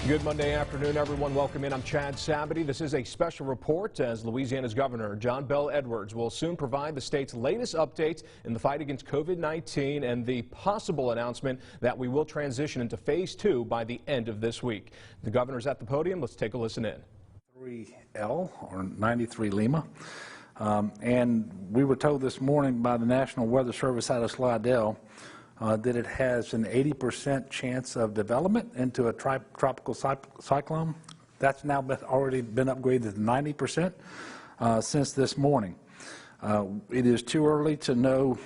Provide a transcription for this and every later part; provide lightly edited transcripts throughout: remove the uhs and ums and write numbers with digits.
Good Monday afternoon, everyone. Welcome in. I'm Chad Sabity. This is a special report as Louisiana's Governor Gov Edwards will soon provide the state's latest updates in the fight against COVID-19 and the possible announcement that we will transition into phase 2 by the end of this week. The governor's at the podium. Let's take a listen in. 3L or 93 Lima. And we were told this morning by the National Weather Service out of Slidell that it has an 80% chance of development into a tropical cyclone. That's now already been upgraded to 90% since this morning. It is too early to know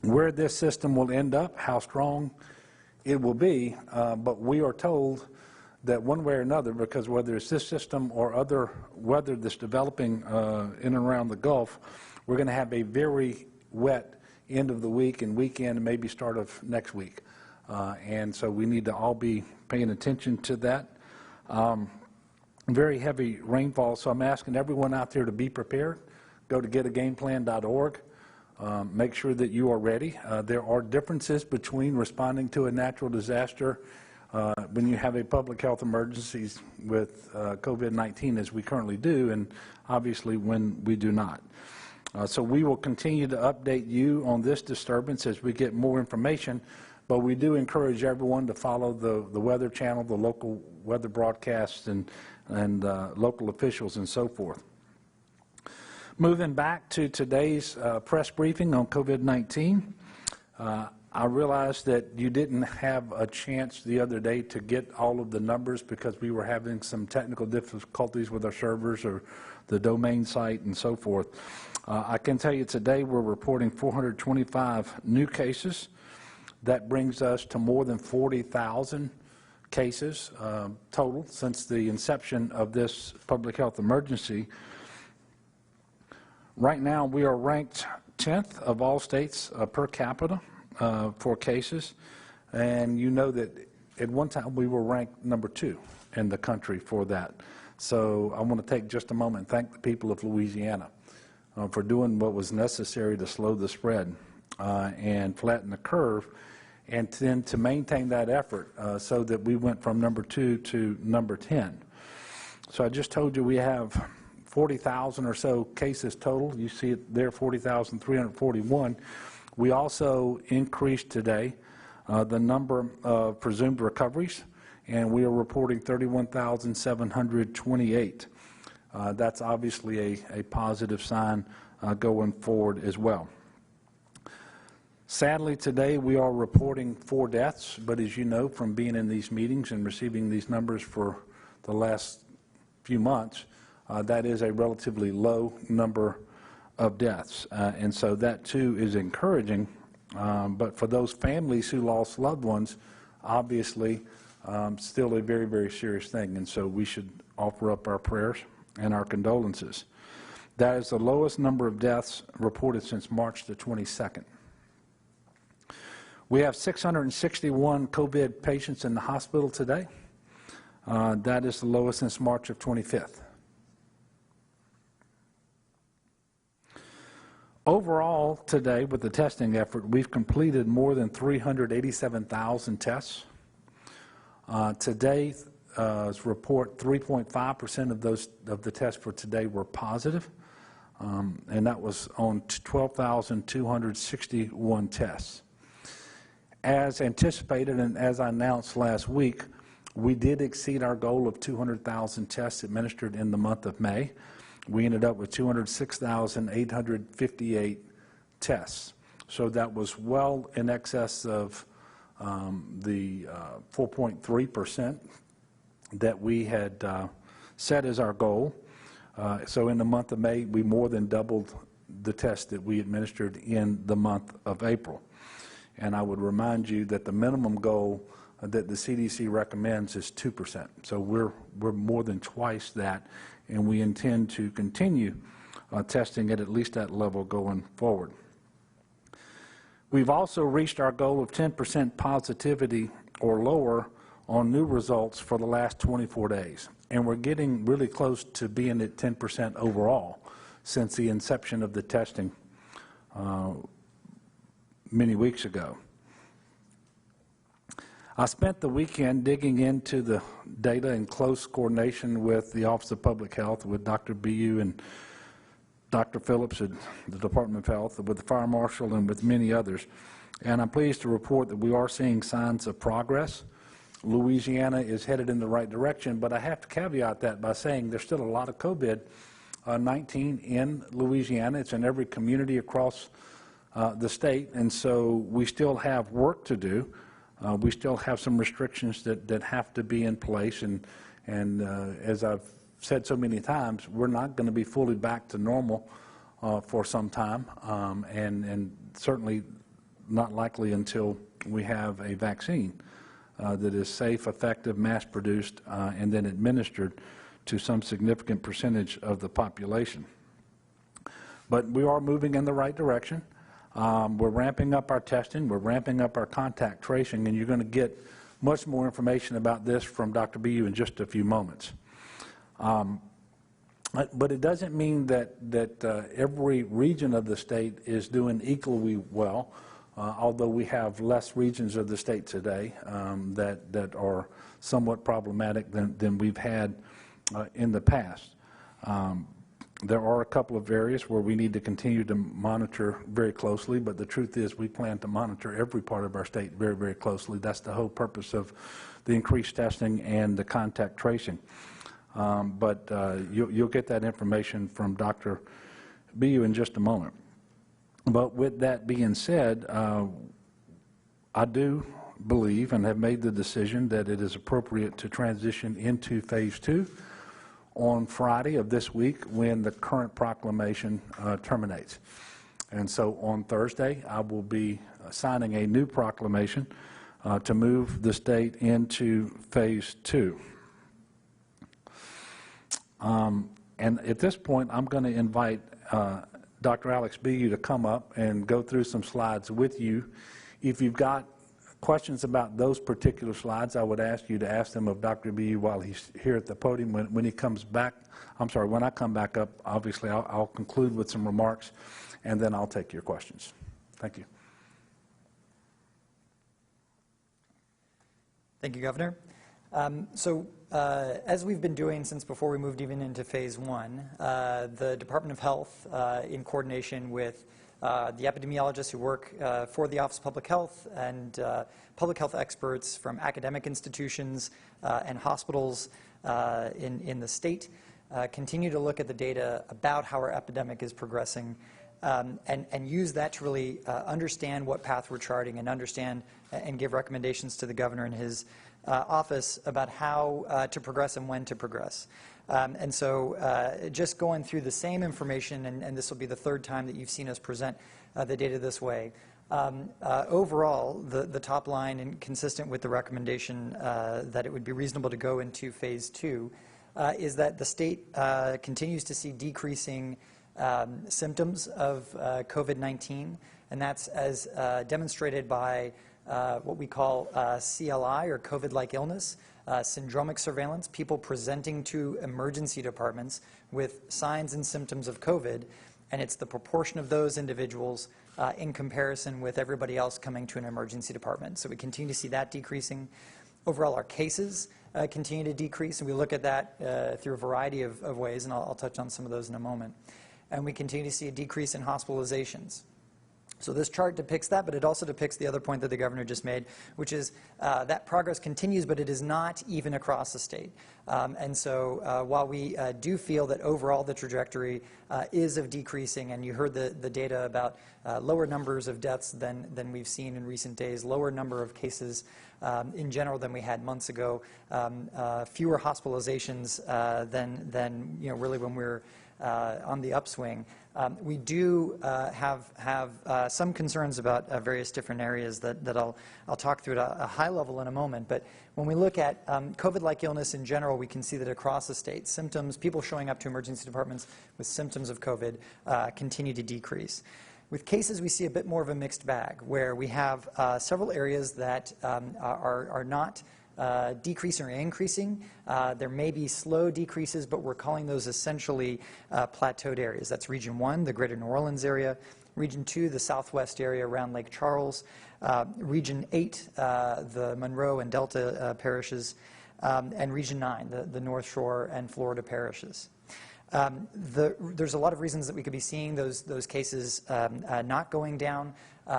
where this system will end up, how strong it will be, but we are told that one way or another, because whether it's this system or other weather that's developing in and around the Gulf, we're going to have a very wet end of the week and weekend and maybe start of next week. And so we need to all be paying attention to that. Very heavy rainfall, so I'm asking everyone out there to be prepared. Go to getagameplan.org. Make sure that you are ready. There are differences between responding to a natural disaster when you have a public health emergency with COVID-19 as we currently do, and obviously when we do not. So we will continue to update you on this disturbance as we get more information, but we do encourage everyone to follow the Weather Channel, the local weather broadcasts, and local officials and so forth. Moving back to today's press briefing on COVID-19, I realized that you didn't have a chance the other day to get all of the numbers because we were having some technical difficulties with our servers or the domain site and so forth. I can tell you today we're reporting 425 new cases. That brings us to more than 40,000 cases total since the inception of this public health emergency. Right now we are ranked 10th of all states per capita for cases, and you know that at one time we were ranked number 2 in the country for that. So I want to take just a moment and thank the people of Louisiana for doing what was necessary to slow the spread and flatten the curve, and then to maintain that effort so that we went from number 2 to number 10. So I just told you we have 40,000 or so cases total. You see it there, 40,341. We also increased today the number of presumed recoveries, and we are reporting 31,728. That's obviously a positive sign going forward as well. Sadly, today we are reporting 4 deaths, but as you know from being in these meetings and receiving these numbers for the last few months, that is a relatively low number of deaths. And so that too is encouraging, but for those families who lost loved ones, obviously still a very, very serious thing, and so we should offer up our prayers and our condolences. That is the lowest number of deaths reported since March the 22nd. We have 661 COVID patients in the hospital today. That is the lowest since March of 25th. Overall today, with the testing effort, we've completed more than 387,000 tests. Today, report 3.5% of the tests for today were positive, and that was on 12,261 tests. As anticipated and as I announced last week, we did exceed our goal of 200,000 tests administered in the month of May. We ended up with 206,858 tests. So that was well in excess of the 4.3% that we had set as our goal. So in the month of May, we more than doubled the tests that we administered in the month of April. And I would remind you that the minimum goal that the CDC recommends is 2%. So we're more than twice that, and we intend to continue testing at least that level going forward. We've also reached our goal of 10% positivity or lower on new results for the last 24 days. And we're getting really close to being at 10% overall since the inception of the testing many weeks ago. I spent the weekend digging into the data in close coordination with the Office of Public Health, with Dr. Bu and Dr. Phillips at the Department of Health, with the Fire Marshal, and with many others. And I'm pleased to report that we are seeing signs of progress. Louisiana is headed in the right direction, but I have to caveat that by saying there's still a lot of COVID-19 in Louisiana. It's in every community across the state, and so we still have work to do. We still have some restrictions that have to be in place, and as I've said so many times, we're not going to be fully back to normal for some time, and certainly not likely until we have a vaccine that is safe, effective, mass-produced, and then administered to some significant percentage of the population. But we are moving in the right direction. We're ramping up our testing, we're ramping up our contact tracing, and you're going to get much more information about this from Dr. Bu in just a few moments. But it doesn't mean that every region of the state is doing equally well, although we have less regions of the state today that are somewhat problematic than we've had in the past. There are a couple of areas where we need to continue to monitor very closely, but the truth is we plan to monitor every part of our state very, very closely. That's the whole purpose of the increased testing and the contact tracing. But you'll get that information from Dr. Bu in just a moment. But with that being said, I do believe and have made the decision that it is appropriate to transition into Phase 2 on Friday of this week when the current proclamation terminates. And so on Thursday, I will be signing a new proclamation to move the state into Phase 2. And at this point, I'm going to invite Dr. Alex Bu to come up and go through some slides with you. If you've got questions about those particular slides, I would ask you to ask them of Dr. Bu while he's here at the podium. When he comes back, when I come back up, obviously I'll conclude with some remarks, and then I'll take your questions. Thank you. Thank you, Governor. As we've been doing since before we moved even into Phase 1, the Department of Health, in coordination with the epidemiologists who work for the Office of Public Health and public health experts from academic institutions and hospitals in the state, continue to look at the data about how our epidemic is progressing and use that to really understand what path we're charting and understand and give recommendations to the governor and his office about how to progress and when to progress. Just going through the same information, and this will be the third time that you've seen us present the data this way. Overall, the top line, and consistent with the recommendation that it would be reasonable to go into Phase 2, is that the state continues to see decreasing symptoms of COVID-19, and that's as demonstrated by what we call CLI, or COVID-like illness, syndromic surveillance, people presenting to emergency departments with signs and symptoms of COVID, and it's the proportion of those individuals in comparison with everybody else coming to an emergency department. So we continue to see that decreasing. Overall, our cases continue to decrease, and we look at that through a variety of ways, and I'll touch on some of those in a moment. And we continue to see a decrease in hospitalizations. So this chart depicts that, but it also depicts the other point that the governor just made, which is that progress continues, but it is not even across the state. While we do feel that overall the trajectory is of decreasing, and you heard the data about lower numbers of deaths than we've seen in recent days, lower number of cases in general than we had months ago, fewer hospitalizations than really when we're on the upswing. We do have some concerns about various different areas that I'll talk through at a high level in a moment. But when we look at COVID-like illness in general, we can see that across the state, symptoms, people showing up to emergency departments with symptoms of COVID continue to decrease. With cases, we see a bit more of a mixed bag, where we have several areas that are not decreasing or increasing. There may be slow decreases, but we're calling those essentially plateaued areas. That's Region 1, the greater New Orleans area. Region 2, the southwest area around Lake Charles, Region 8, the Monroe and Delta parishes, and Region 9, the North Shore and Florida parishes. There's a lot of reasons that we could be seeing those cases not going down.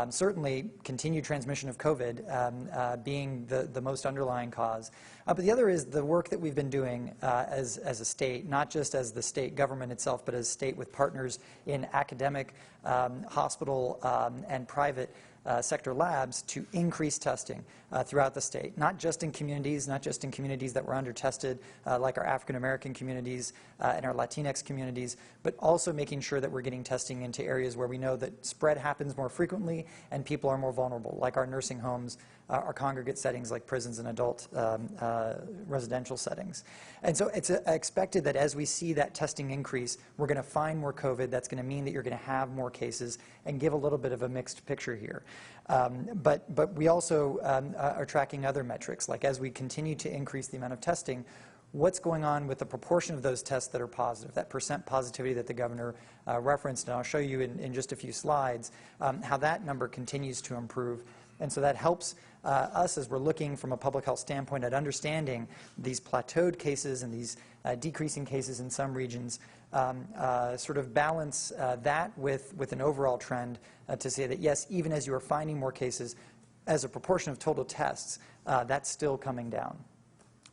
Certainly, continued transmission of COVID being the most underlying cause. But the other is the work that we've been doing as a state, not just as the state government itself, but as state with partners in academic, hospital, and private sector labs to increase testing throughout the state, not just in communities that were under-tested, like our African-American communities and our Latinx communities, but also making sure that we're getting testing into areas where we know that spread happens more frequently and people are more vulnerable, like our nursing homes, our congregate settings like prisons and adult residential settings. And so it's expected that as we see that testing increase, we're going to find more COVID. That's going to mean that you're going to have more cases and give a little bit of a mixed picture here. But we also are tracking other metrics, like as we continue to increase the amount of testing, what's going on with the proportion of those tests that are positive, that percent positivity that the governor referenced, and I'll show you in just a few slides how that number continues to improve. And so that helps us as we're looking from a public health standpoint at understanding these plateaued cases and these decreasing cases in some regions, sort of balance that with an overall trend to say that, yes, even as you are finding more cases, as a proportion of total tests, that's still coming down.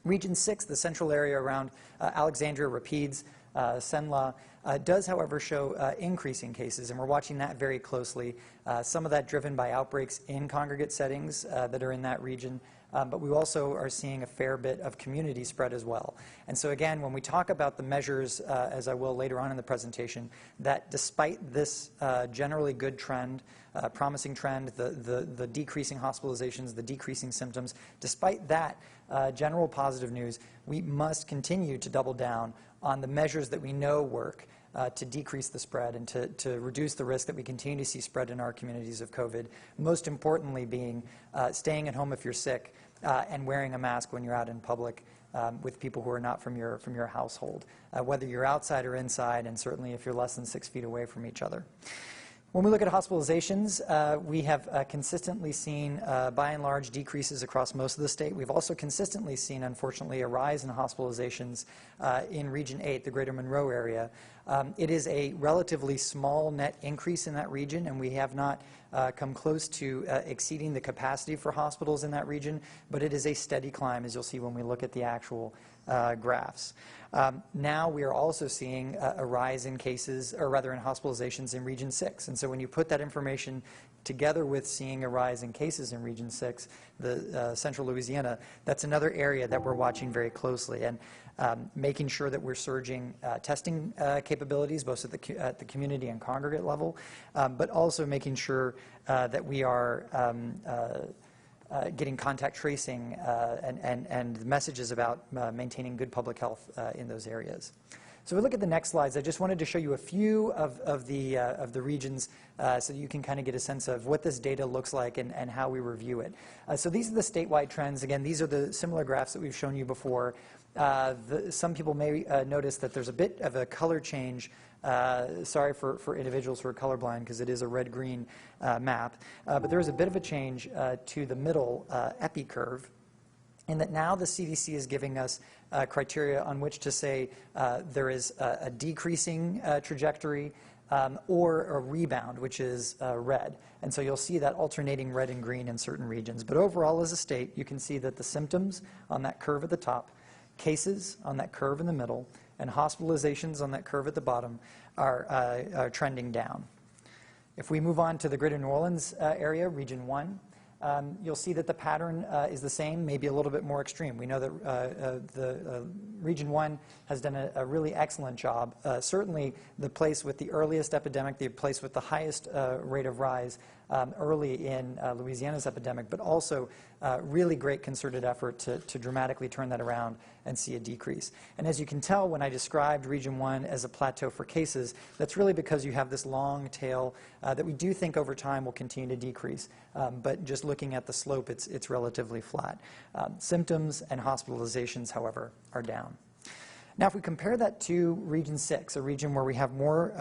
Region 6, the central area around Alexandria, Rapides, Senla, does, however, show increasing cases, and we're watching that very closely. Some of that driven by outbreaks in congregate settings that are in that region, but we also are seeing a fair bit of community spread as well. And so again, when we talk about the measures, as I will later on in the presentation, that despite this generally good trend, promising trend, the decreasing hospitalizations, the decreasing symptoms, despite that general positive news, we must continue to double down on the measures that we know work to decrease the spread and to reduce the risk that we continue to see spread in our communities of COVID. Most importantly being staying at home if you're sick and wearing a mask when you're out in public with people who are not from your household, whether you're outside or inside, and certainly if you're less than 6 feet away from each other. When we look at hospitalizations, we have consistently seen, by and large, decreases across most of the state. We've also consistently seen, unfortunately, a rise in hospitalizations in Region 8, the greater Monroe area. It is a relatively small net increase in that region, and we have not come close to exceeding the capacity for hospitals in that region, but it is a steady climb, as you'll see when we look at the actual graphs. Now we are also seeing a rise in cases, or rather in hospitalizations in Region 6. And so when you put that information together with seeing a rise in cases in Region 6, the central Louisiana, that's another area that we're watching very closely. And making sure that we're surging testing capabilities, both at the community and congregate level, but also making sure that we are getting contact tracing and messages about maintaining good public health in those areas. So we look at the next slides. I just wanted to show you a few of the regions so that you can kind of get a sense of what this data looks like and how we review it. So these are the statewide trends. Again, these are the similar graphs that we've shown you before. Some people may notice that there's a bit of a color change. Sorry for individuals who are colorblind, because it is a red-green map. But there is a bit of a change to the middle epi curve, in that now the CDC is giving us criteria on which to say there is a decreasing trajectory or a rebound, which is red. And so you'll see that alternating red and green in certain regions. But overall, as a state, you can see that the symptoms on that curve at the top, cases on that curve in the middle, and hospitalizations on that curve at the bottom are trending down. If we move on to the greater New Orleans area, Region 1, you'll see that the pattern is the same, maybe a little bit more extreme. We know that the Region 1 has done a really excellent job. Certainly the place with the earliest epidemic, the place with the highest rate of rise early in Louisiana's epidemic, but also really great concerted effort to dramatically turn that around and see a decrease. And as you can tell, when I described Region 1 as a plateau for cases, that's really because you have this long tail that we do think over time will continue to decrease. But just looking at the slope, it's relatively flat. Symptoms and hospitalizations, however, are down. Now, if we compare that to Region 6, a region where we have more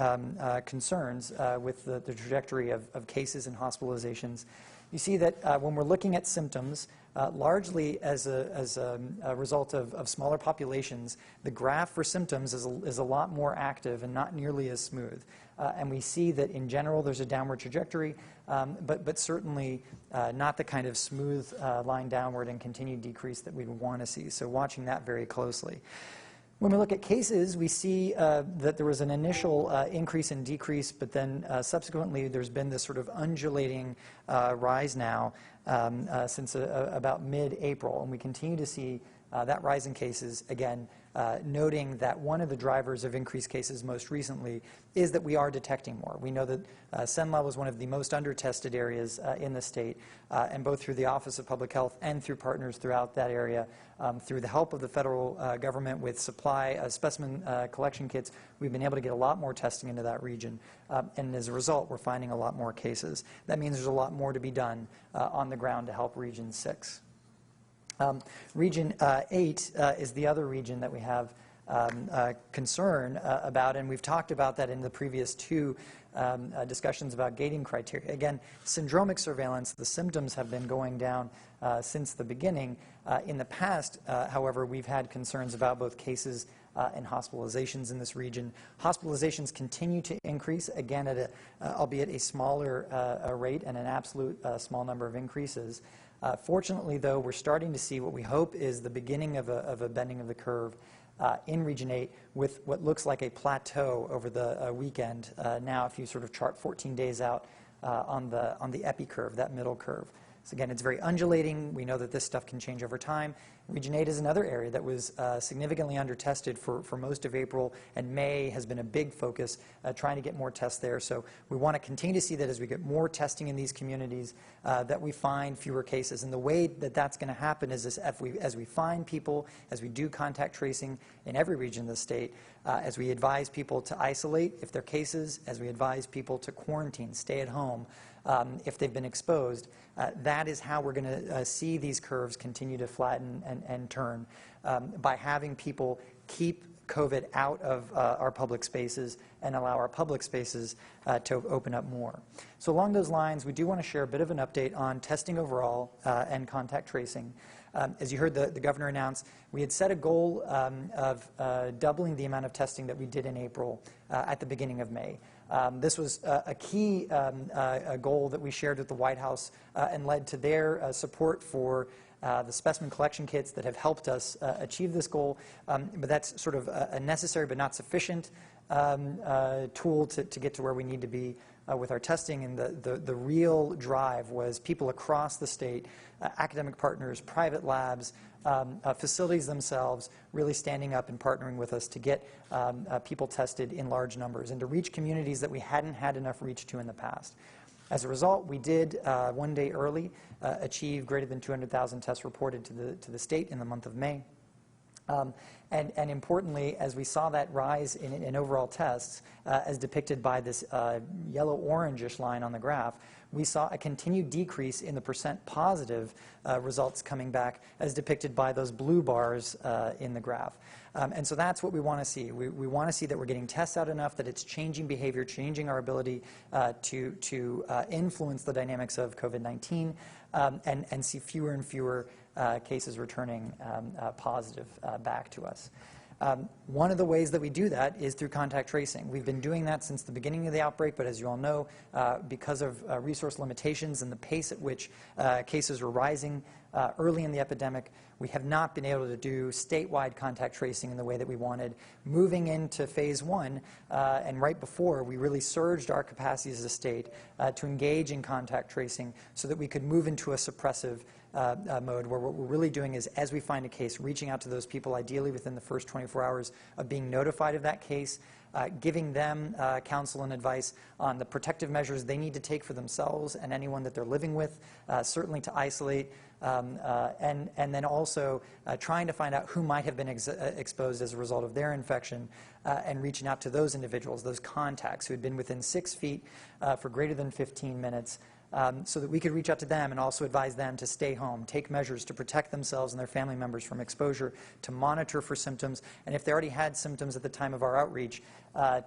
concerns with the trajectory of cases and hospitalizations, you see that when we're looking at symptoms, largely as a result of smaller populations, the graph for symptoms is a lot more active and not nearly as smooth. And we see that in general there's a downward trajectory, but certainly not the kind of smooth line downward and continued decrease that we'd want to see. So watching that very closely. When we look at cases, we see that there was an initial increase and decrease, but then subsequently there's been this sort of undulating rise now since about mid-April, and we continue to see that rise in cases, again, noting that one of the drivers of increased cases most recently is that we are detecting more. We know that Cenla was one of the most under-tested areas in the state, and both through the Office of Public Health and through partners throughout that area, through the help of the federal government with supply specimen collection kits, we've been able to get a lot more testing into that region, and as a result, we're finding a lot more cases. That means there's a lot more to be done on the ground to help Region 6. Region 8 is the other region that we have concern about, and we've talked about that in the previous two discussions about gating criteria. Again, syndromic surveillance, the symptoms have been going down since the beginning. In the past, however, we've had concerns about both cases and hospitalizations in this region. Hospitalizations continue to increase, again, at albeit a smaller rate and an absolute small number of increases. Fortunately, though, we're starting to see what we hope is the beginning of a bending of the curve in Region 8 with what looks like a plateau over the weekend. Now, if you sort of chart 14 days out on the epi curve, that middle curve. So again, it's very undulating. We know that this stuff can change over time. Region 8 is another area that was significantly under-tested for most of April, and May has been a big focus trying to get more tests there. So we want to continue to see that as we get more testing in these communities, that we find fewer cases. And the way that that's going to happen is as we find people, as we do contact tracing in every region of the state, as we advise people to isolate if they're cases, as we advise people to quarantine, stay at home, if they've been exposed, that is how we're going to see these curves continue to flatten and turn, by having people keep COVID out of our public spaces and allow our public spaces to open up more. So along those lines, we do want to share a bit of an update on testing overall and contact tracing. As you heard the governor announce, we had set a goal of doubling the amount of testing that we did in April at the beginning of May. This was a key goal that we shared with the White House and led to their support for the specimen collection kits that have helped us achieve this goal. But that's sort of a necessary but not sufficient tool to get to where we need to be with our testing. And the real drive was people across the state, academic partners, private labs, facilities themselves really standing up and partnering with us to get people tested in large numbers and to reach communities that we hadn't had enough reach to in the past. As a result, we did, one day early, achieve greater than 200,000 tests reported to the state in the month of May. And importantly, as we saw that rise in overall tests, as depicted by this yellow-orangish line on the graph, we saw a continued decrease in the percent positive results coming back, as depicted by those blue bars in the graph. And so that's what we want to see. We want to see that we're getting tests out enough that it's changing behavior, changing our ability to influence the dynamics of COVID-19, and see fewer and fewer cases returning positive back to us. One of the ways that we do that is through contact tracing. We've been doing that since the beginning of the outbreak, but as you all know, because of resource limitations and the pace at which cases were rising early in the epidemic, we have not been able to do statewide contact tracing in the way that we wanted. Moving into phase 1, and right before, we really surged our capacity as a state to engage in contact tracing so that we could move into a suppressive mode, where what we're really doing is, as we find a case, reaching out to those people, ideally within the first 24 hours of being notified of that case, giving them counsel and advice on the protective measures they need to take for themselves and anyone that they're living with, certainly to isolate, and then also trying to find out who might have been exposed as a result of their infection, and reaching out to those individuals, those contacts who had been within 6 feet for greater than 15 minutes, so that we could reach out to them and also advise them to stay home, take measures to protect themselves and their family members from exposure, to monitor for symptoms, and if they already had symptoms at the time of our outreach,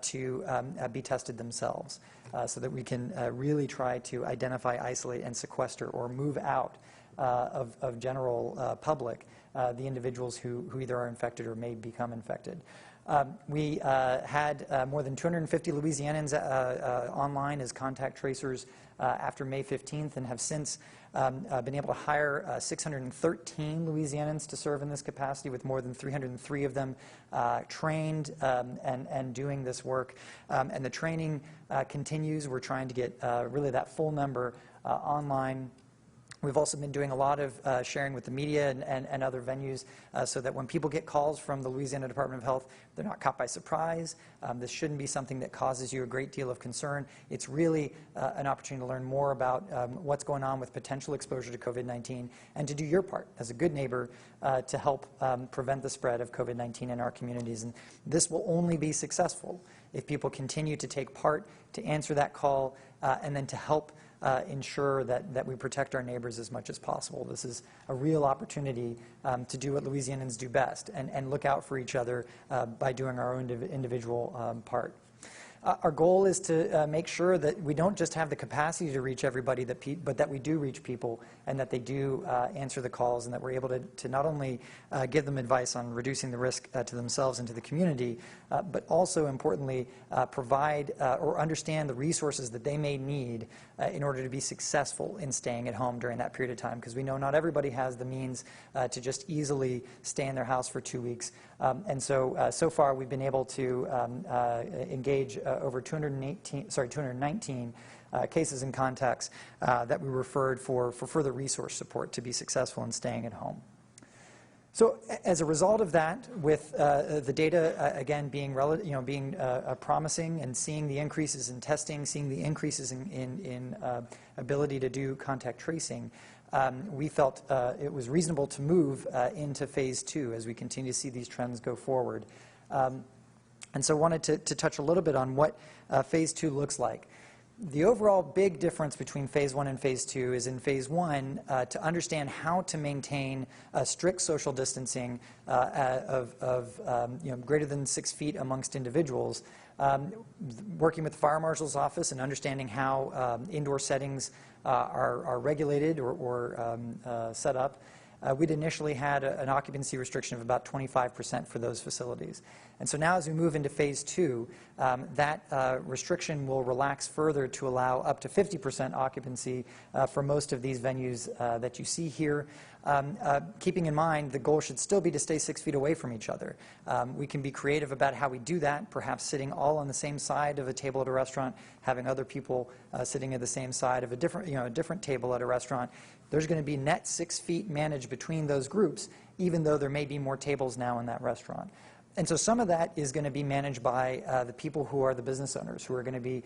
to be tested themselves, so that we can really try to identify, isolate, and sequester or move out of general public the individuals who either are infected or may become infected. We had more than 250 Louisianans online as contact tracers after May 15th, and have since been able to hire 613 Louisianans to serve in this capacity, with more than 303 of them trained and doing this work. And the training continues. We're trying to get really that full number online. We've also been doing a lot of sharing with the media and other venues so that when people get calls from the Louisiana Department of Health, they're not caught by surprise. This shouldn't be something that causes you a great deal of concern. It's really an opportunity to learn more about what's going on with potential exposure to COVID-19 and to do your part as a good neighbor to help prevent the spread of COVID-19 in our communities. And this will only be successful if people continue to take part, to answer that call, and then to help ensure that we protect our neighbors as much as possible. This is a real opportunity to do what Louisianans do best and look out for each other by doing our own individual part. Our goal is to make sure that we don't just have the capacity to reach everybody, but that we do reach people and that they do answer the calls, and that we're able to not only give them advice on reducing the risk to themselves and to the community, but also importantly provide or understand the resources that they may need in order to be successful in staying at home during that period of time, because we know not everybody has the means to just easily stay in their house for 2 weeks. And so far we've been able to engage over 219 cases and contacts that we referred for further resource support to be successful in staying at home. So as a result of that, with the data again being promising, and seeing the increases in testing, seeing the increases in ability to do contact tracing, we felt it was reasonable to move into phase 2 as we continue to see these trends go forward. And so I wanted to touch a little bit on what phase 2 looks like. The overall big difference between phase 1 and phase 2 is in phase 1 to understand how to maintain strict social distancing of greater than 6 feet amongst individuals, working with the fire marshal's office and understanding how indoor settings are regulated or set up. We'd initially had an occupancy restriction of about 25% for those facilities. And so now as we move into phase 2, that restriction will relax further to allow up to 50% occupancy for most of these venues that you see here. Keeping in mind, the goal should still be to stay 6 feet away from each other. We can be creative about how we do that, perhaps sitting all on the same side of a table at a restaurant, having other people sitting at the same side of a different table at a restaurant. There's going to be net 6 feet managed between those groups, even though there may be more tables now in that restaurant. And so some of that is going to be managed by the people who are the business owners, who are going to be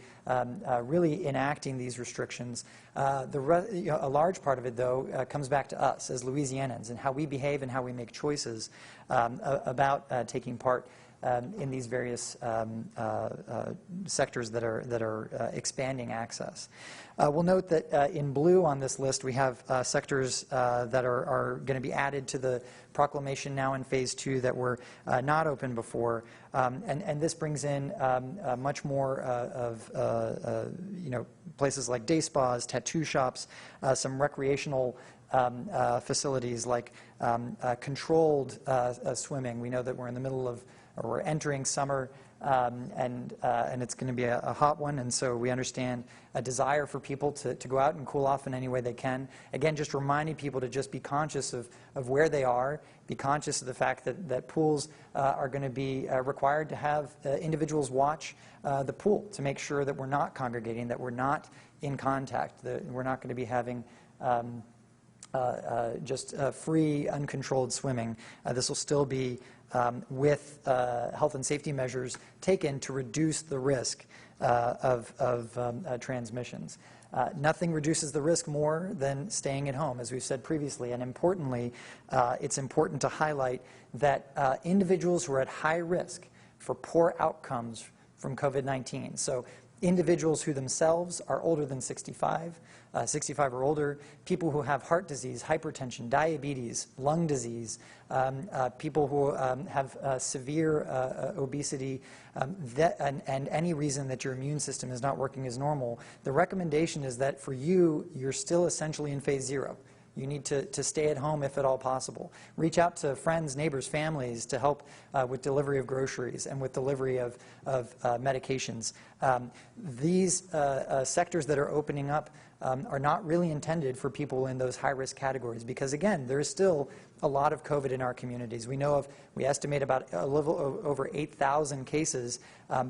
really enacting these restrictions. A large part of it, though, comes back to us as Louisianans and how we behave and how we make choices about taking part in these various sectors that are expanding access. We'll note that in blue on this list we have sectors that are going to be added to the proclamation now in phase 2 that were not open before, and this brings in much more of places like day spas, tattoo shops, some recreational facilities like controlled swimming. We know that we're in the middle of, or we're entering summer, and it's going to be a hot one, and so we understand a desire for people to go out and cool off in any way they can. Again, just reminding people to just be conscious of where they are, be conscious of the fact that pools are going to be required to have individuals watch the pool to make sure that we're not congregating, that we're not in contact, that we're not going to be having just free, uncontrolled swimming. This will still be with health and safety measures taken to reduce the risk of transmissions. Nothing reduces the risk more than staying at home, as we've said previously. And importantly, it's important to highlight that individuals who are at high risk for poor outcomes from COVID-19, so individuals who themselves are older than 65, 65 or older, people who have heart disease, hypertension, diabetes, lung disease, people who have severe obesity, and any reason that your immune system is not working as normal. The recommendation is that for you, you're still essentially in phase 0. You need to stay at home if at all possible. Reach out to friends, neighbors, families to help with delivery of groceries and with delivery of medications. These sectors that are opening up are not really intended for people in those high-risk categories because, again, there is still a lot of COVID in our communities. We estimate about a little over 8,000 cases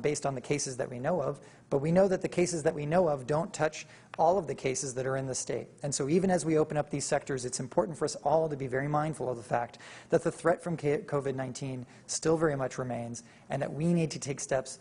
based on the cases that we know of, but we know that the cases that we know of don't touch all of the cases that are in the state. And so even as we open up these sectors, it's important for us all to be very mindful of the fact that the threat from COVID-19 still very much remains and that we need to take steps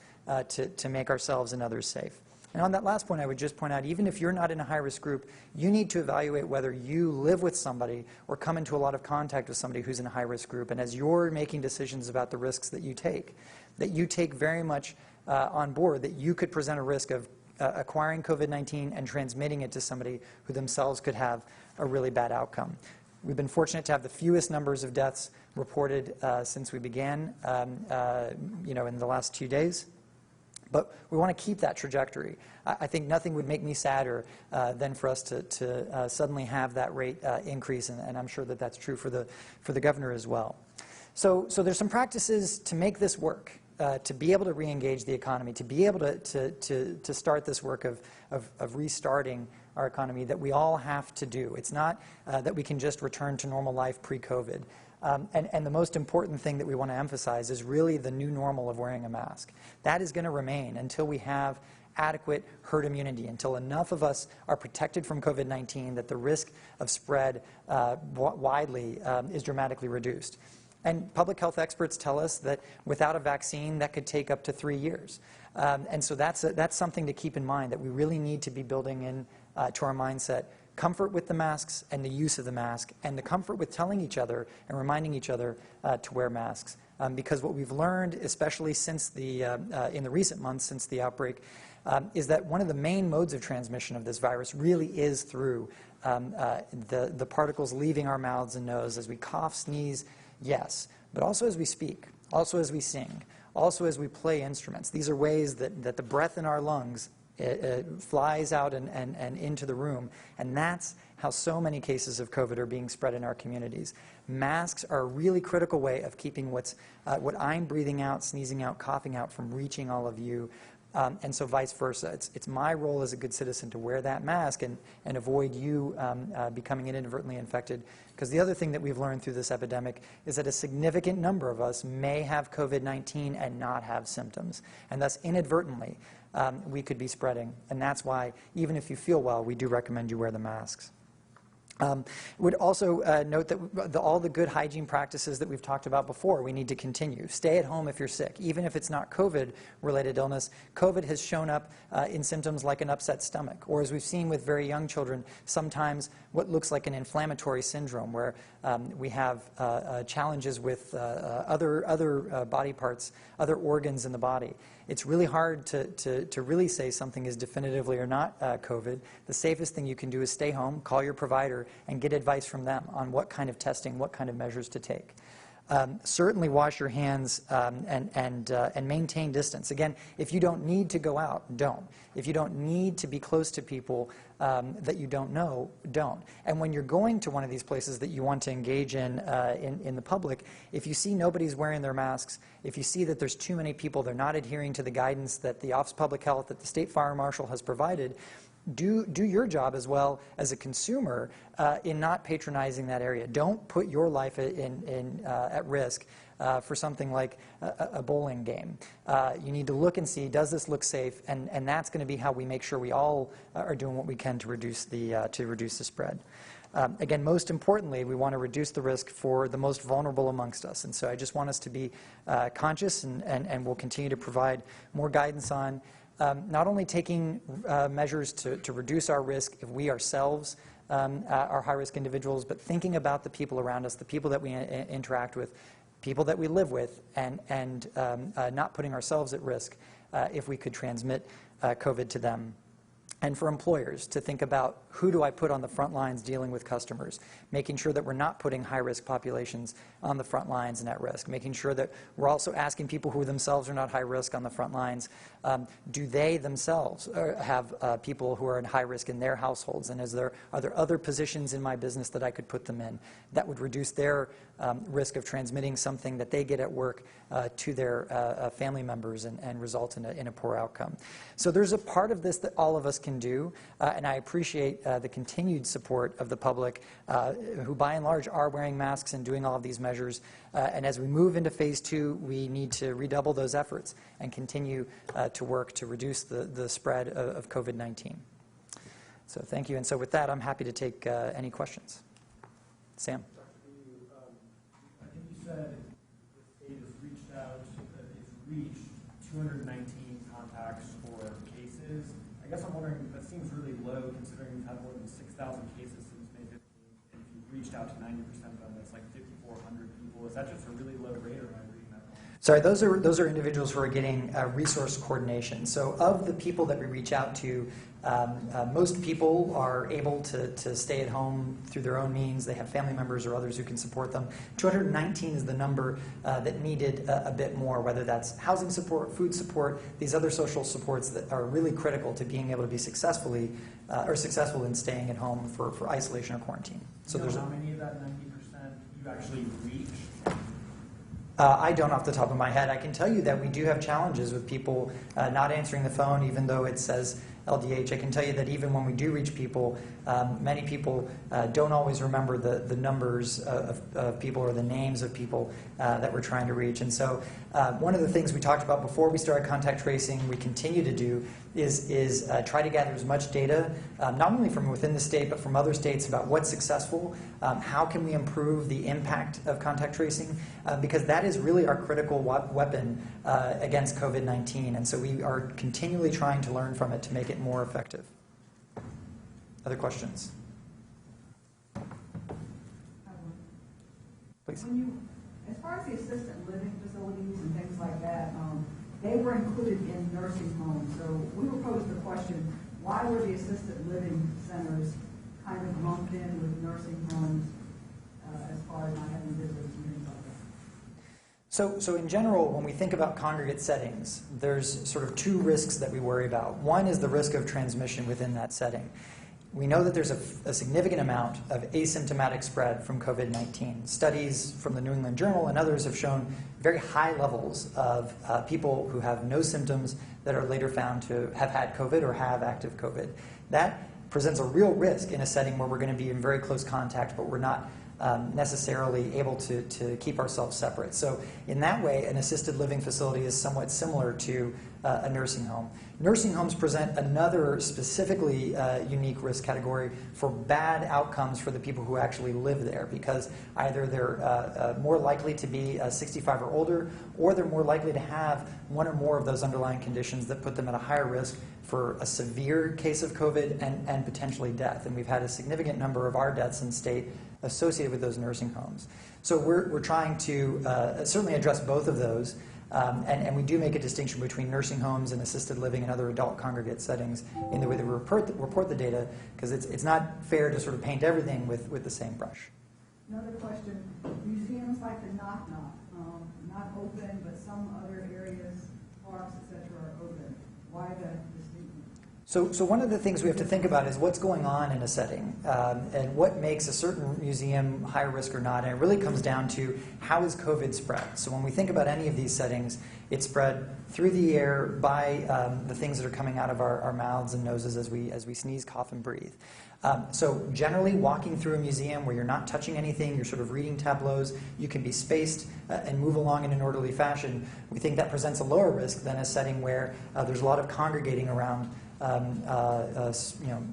to make ourselves and others safe. And on that last point, I would just point out, even if you're not in a high-risk group, you need to evaluate whether you live with somebody or come into a lot of contact with somebody who's in a high-risk group. And as you're making decisions about the risks that you take very much on board that you could present a risk of acquiring COVID-19 and transmitting it to somebody who themselves could have a really bad outcome. We've been fortunate to have the fewest numbers of deaths reported since we began, in the last 2 days. But we want to keep that trajectory. I think nothing would make me sadder than for us to suddenly have that rate increase, and I'm sure that that's true for the governor as well. So there's some practices to make this work, to be able to re-engage the economy, to be able to start this work of restarting our economy that we all have to do. It's not that we can just return to normal life pre-COVID. And the most important thing that we want to emphasize is really the new normal of wearing a mask. That is going to remain until we have adequate herd immunity, until enough of us are protected from COVID-19 that the risk of spread widely is dramatically reduced. And public health experts tell us that without a vaccine, that could take up to 3 years. And so that's something to keep in mind, that we really need to be building in to our mindset comfort with the masks and the use of the mask, and the comfort with telling each other and reminding each other to wear masks. Because what we've learned, especially since in the recent months since the outbreak, is that one of the main modes of transmission of this virus really is through the particles leaving our mouths and nose as we cough, sneeze, yes, but also as we speak, also as we sing, also as we play instruments. These are ways that the breath in our lungs flies out and into the room, and that's how so many cases of COVID are being spread in our communities. Masks are a really critical way of keeping what I'm breathing out, sneezing out, coughing out from reaching all of you, and so vice versa. It's my role as a good citizen to wear that mask and avoid you becoming inadvertently infected, because the other thing that we've learned through this epidemic is that a significant number of us may have COVID-19 and not have symptoms, and thus inadvertently we could be spreading. And that's why, even if you feel well, we do recommend you wear the masks. Would also note that all the good hygiene practices that we've talked about before, we need to continue. Stay at home if you're sick. Even if it's not COVID-related illness, COVID has shown up in symptoms like an upset stomach, or as we've seen with very young children, sometimes what looks like an inflammatory syndrome, where we have challenges with other body parts, other organs in the body. It's really hard to really say something is definitively or not COVID. The safest thing you can do is stay home, call your provider, and get advice from them on what kind of testing, what kind of measures to take. Certainly wash your hands and maintain distance. Again, if you don't need to go out, don't. If you don't need to be close to people that you don't know, don't. And when you're going to one of these places that you want to engage in the public, if you see nobody's wearing their masks, if you see that there's too many people, they're not adhering to the guidance that the Office of Public Health, that the State Fire Marshal has provided, do your job as well as a consumer in not patronizing that area. Don't put your life at risk for something like a bowling game. You need to look and see, does this look safe? And that's going to be how we make sure we all are doing what we can to reduce the spread. Again, most importantly, we want to reduce the risk for the most vulnerable amongst us. And so I just want us to be conscious, and we'll continue to provide more guidance on not only taking measures to reduce our risk if we ourselves are high-risk individuals, but thinking about the people around us, the people that we interact with, people that we live with, and not putting ourselves at risk if we could transmit COVID to them. And for employers to think about, who do I put on the front lines dealing with customers, making sure that we're not putting high-risk populations on the front lines and at risk, making sure that we're also asking people who themselves are not high risk on the front lines, do they themselves have people who are in high risk in their households, and are there other positions in my business that I could put them in that would reduce their risk of transmitting something that they get at work to their family members and result in a poor outcome. So there's a part of this that all of us can do, and I appreciate the continued support of the public who by and large are wearing masks and doing all of these measures. And as we move into phase 2, we need to redouble those efforts and continue to work to reduce the spread of COVID-19. So thank you. And so with that, I'm happy to take any questions. Sam. I think you said the state has reached out, it's reached 219 contacts or cases. I guess I'm wondering, that seems really low considering we've had more than 6,000 cases since May 15th. And if you've reached out to 90% of them, that's like 5,400 people. Is that just a really low rate, or am I reading that wrong? Sorry, those are individuals who are getting resource coordination. So of the people that we reach out to, most people are able to stay at home through their own means. They have family members or others who can support them. 219 is the number that needed a bit more, whether that's housing support, food support, these other social supports that are really critical to being able to be successful in staying at home for isolation or quarantine. So there's how many of that 90% you actually reached? I don't off the top of my head. I can tell you that we do have challenges with people not answering the phone, even though it says LDH. I can tell you that even when we do reach people, many people don't always remember the numbers of people or the names of people that we're trying to reach. And so one of the things we talked about before we started contact tracing, we continue to do, is try to gather as much data, not only from within the state, but from other states about what's successful, how can we improve the impact of contact tracing, because that is really our critical weapon against COVID-19. And so we are continually trying to learn from it to make it more effective. Other questions? Please. As far as the assisted living facilities and things like that, they were included in nursing homes. So we were posed the question, why were the assisted living centers kind of lumped in with nursing homes as far as not having visitors and things like that? So in general, when we think about congregate settings, there's sort of two risks that we worry about. One is the risk of transmission within that setting. We know that there's a significant amount of asymptomatic spread from COVID-19. Studies from the New England Journal and others have shown very high levels of people who have no symptoms that are later found to have had COVID or have active COVID. That presents a real risk in a setting where we're going to be in very close contact, but we're not necessarily able to keep ourselves separate. So in that way, an assisted living facility is somewhat similar to a nursing home. Nursing homes present another specifically unique risk category for bad outcomes for the people who actually live there, because either they're more likely to be 65 or older, or they're more likely to have one or more of those underlying conditions that put them at a higher risk for a severe case of COVID and potentially death. And we've had a significant number of our deaths in state associated with those nursing homes. So we're trying to certainly address both of those. And we do make a distinction between nursing homes and assisted living and other adult congregate settings in the way that we report the data, because it's not fair to sort of paint everything with the same brush. Another question, museums like the Knock Knock, not open, but some other areas, parks, etc. are open. Why the distinction? So one of the things we have to think about is what's going on in a setting and what makes a certain museum high risk or not. And it really comes down to how is COVID spread. So when we think about any of these settings, it's spread through the air by the things that are coming out of our mouths and noses as we sneeze, cough, and breathe. So generally walking through a museum where you're not touching anything, you're sort of reading tableaus, you can be spaced and move along in an orderly fashion. We think that presents a lower risk than a setting where there's a lot of congregating around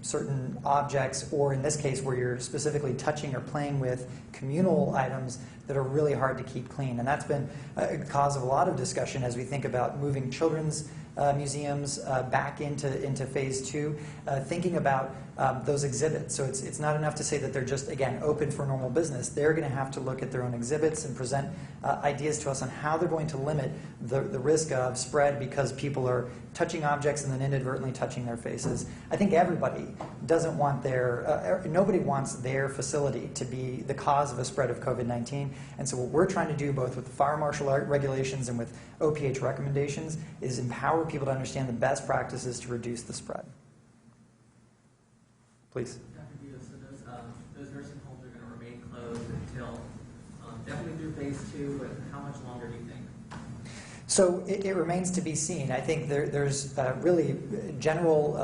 certain objects, or in this case where you're specifically touching or playing with communal items that are really hard to keep clean. And that's been a cause of a lot of discussion as we think about moving children's museums back into phase 2, thinking about those exhibits. So it's not enough to say that they're just, again, open for normal business. They're going to have to look at their own exhibits and present ideas to us on how they're going to limit the risk of spread because people are touching objects and then inadvertently touching their faces. I think everybody doesn't want nobody wants their facility to be the cause of a spread of COVID-19. And so what we're trying to do, both with the fire marshal regulations and with OPH recommendations, is empower people to understand the best practices to reduce the spread. Please. Dr. Diaz, so those nursing homes are going to remain closed until definitely through phase 2, and how much longer do you think? So it remains to be seen. I think there's really general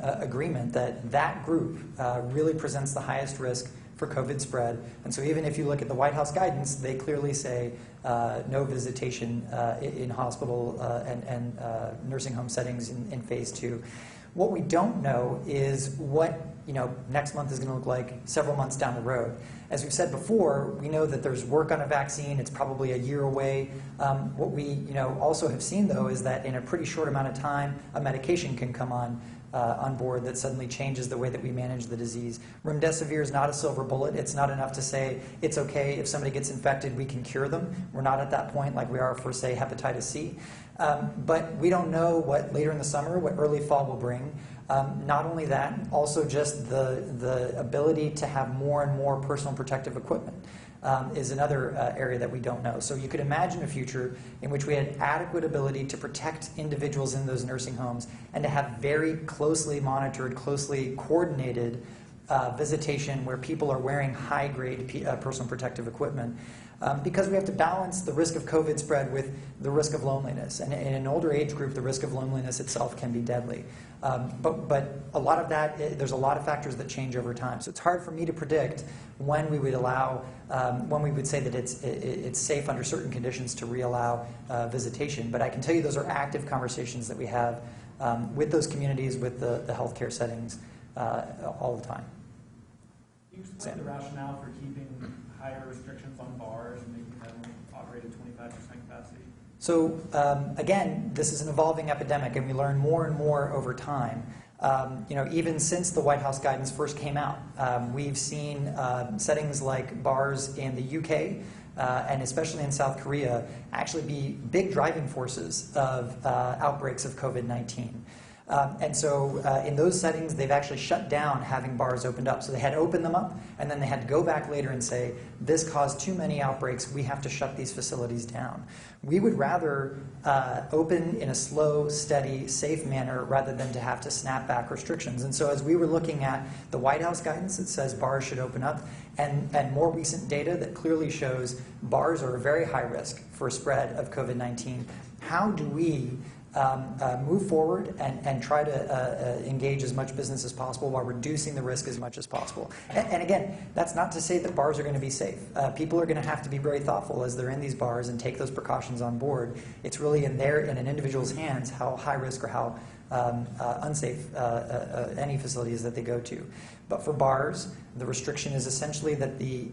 agreement that that group really presents the highest risk for COVID spread. And so even if you look at the White House guidance, they clearly say no visitation in hospital and nursing home settings in phase 2. What we don't know is what next month is going to look like several months down the road. As we've said before, we know that there's work on a vaccine. It's probably a year away. What we also have seen, though, is that in a pretty short amount of time, a medication can come on board that suddenly changes the way that we manage the disease. Remdesivir is not a silver bullet. It's not enough to say it's okay if somebody gets infected, we can cure them. We're not at that point like we are for, say, hepatitis C. But we don't know what later in the summer, what early fall will bring. Not only that, also just the ability to have more and more personal protective equipment is another area that we don't know. So you could imagine a future in which we had adequate ability to protect individuals in those nursing homes and to have very closely monitored, closely coordinated visitation where people are wearing high-grade personal protective equipment. Because we have to balance the risk of COVID spread with the risk of loneliness. And in an older age group, the risk of loneliness itself can be deadly. But a lot of that, there's a lot of factors that change over time. So it's hard for me to predict when we would allow, when we would say that it's safe under certain conditions to reallow visitation. But I can tell you those are active conversations that we have with those communities, with the healthcare settings all the time. Can you explain the rationale for keeping higher restrictions on bars and making them operate at 25% capacity? So again, this is an evolving epidemic, and we learn more and more over time. Even since the White House guidance first came out, we've seen settings like bars in the UK and especially in South Korea actually be big driving forces of outbreaks of COVID-19. And so in those settings, they've actually shut down having bars opened up. So they had to open them up, and then they had to go back later and say, this caused too many outbreaks, we have to shut these facilities down. We would rather open in a slow, steady, safe manner rather than to have to snap back restrictions. And so as we were looking at the White House guidance that says bars should open up, and more recent data that clearly shows bars are a very high risk for spread of COVID-19, how do we move forward and try to engage as much business as possible while reducing the risk as much as possible. And again, that's not to say that bars are going to be safe. People are going to have to be very thoughtful as they're in these bars and take those precautions on board. It's really in an individual's hands how high risk or how unsafe any facility is that they go to. But for bars, the restriction is essentially that the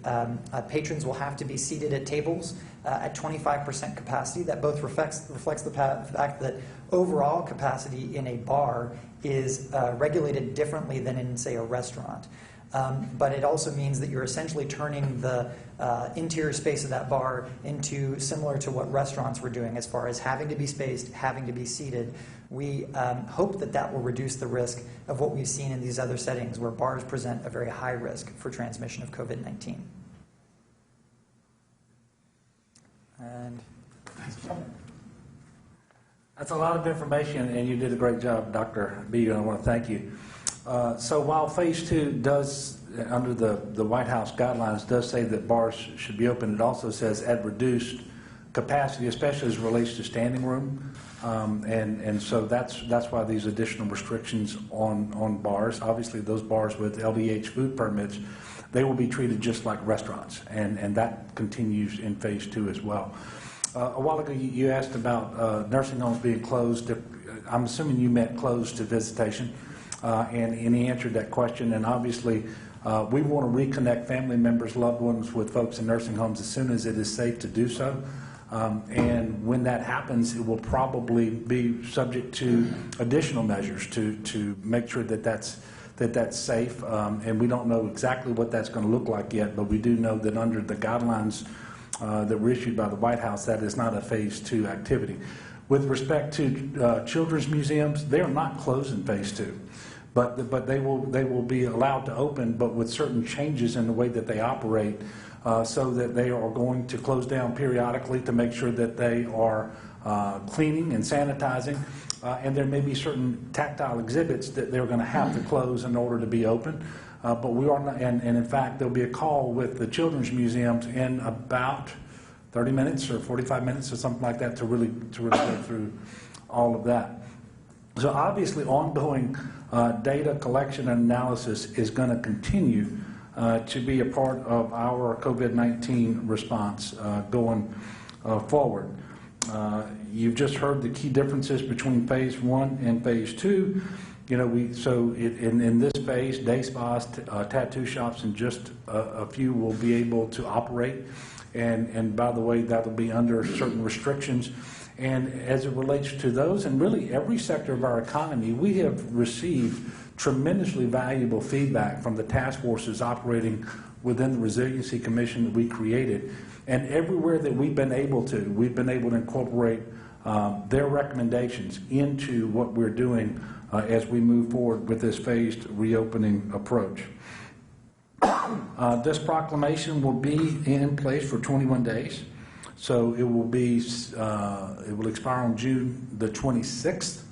patrons will have to be seated at tables at 25% capacity. That both reflects the fact that overall capacity in a bar is regulated differently than in, say, a restaurant. But it also means that you're essentially turning the interior space of that bar into similar to what restaurants were doing as far as having to be spaced, having to be seated. We hope that that will reduce the risk of what we've seen in these other settings where bars present a very high risk for transmission of COVID-19. And that's a lot of information, and you did a great job, Dr. B, and I want to thank you. So while phase 2 does, under the White House guidelines, does say that bars should be open, it also says at reduced capacity, especially as it relates to standing room. And so that's why these additional restrictions on bars. Obviously, those bars with LDH food permits, they will be treated just like restaurants, and that continues in phase 2 as well. A while ago, you asked about nursing homes being closed. I'm assuming you meant closed to visitation. And he answered that question. And obviously, we want to reconnect family members, loved ones with folks in nursing homes as soon as it is safe to do so. And when that happens, it will probably be subject to additional measures to make sure that that's safe. And we don't know exactly what that's going to look like yet, but we do know that under the guidelines that were issued by the White House, that is not a phase 2 activity. With respect to children's museums, they are not closed in phase 2. But they will be allowed to open, but with certain changes in the way that they operate, so that they are going to close down periodically to make sure that they are cleaning and sanitizing, and there may be certain tactile exhibits that they're going to have to close in order to be open. But we are not, and in fact, there'll be a call with the children's museums in about 30 minutes or 45 minutes or something like that to really go through all of that. So obviously, ongoing data collection and analysis is going to continue to be a part of our COVID-19 response going forward. You've just heard the key differences between phase 1 and phase 2. You know, in this phase, day spas, tattoo shops, and just a few will be able to operate. And by the way, that will be under certain restrictions. And as it relates to those, and really every sector of our economy, we have received tremendously valuable feedback from the task forces operating within the Resiliency Commission that we created. And everywhere that we've been able to incorporate their recommendations into what we're doing as we move forward with this phased reopening approach. This proclamation will be in place for 21 days. So it will expire on June the 26th,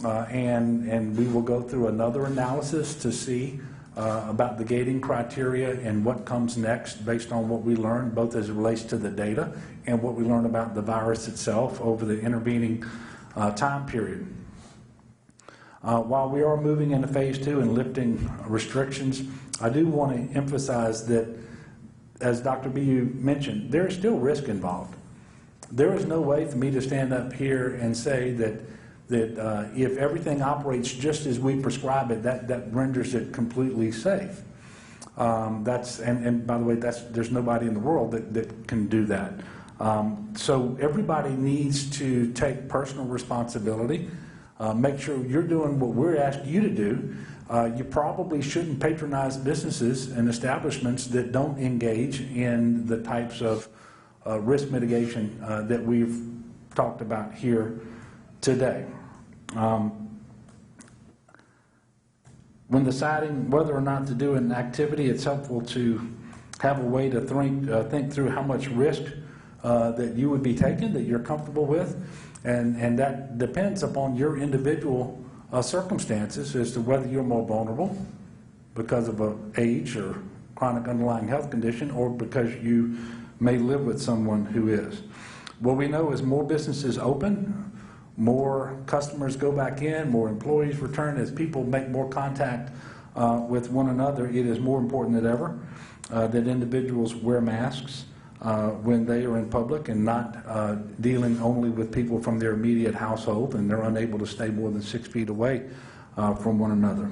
and we will go through another analysis to see about the gating criteria and what comes next based on what we learn, both as it relates to the data and what we learn about the virus itself over the intervening time period. While we are moving into phase 2 and lifting restrictions, I do want to emphasize that, as Dr. Bu mentioned, there is still risk involved. There is no way for me to stand up here and say that if everything operates just as we prescribe it, that renders it completely safe. And by the way, there's nobody in the world that can do that. So everybody needs to take personal responsibility. Make sure you're doing what we're asking you to do. You probably shouldn't patronize businesses and establishments that don't engage in the types of risk mitigation that we've talked about here today. When deciding whether or not to do an activity, it's helpful to have a way to think through how much risk that you would be taking, that you're comfortable with, and that depends upon your individual circumstances as to whether you're more vulnerable because of an age or chronic underlying health condition, or because you may live with someone who is. What we know is more businesses open, more customers go back in, more employees return. As people make more contact with one another, it is more important than ever that individuals wear masks when they are in public and not dealing only with people from their immediate household, and they're unable to stay more than 6 feet away from one another.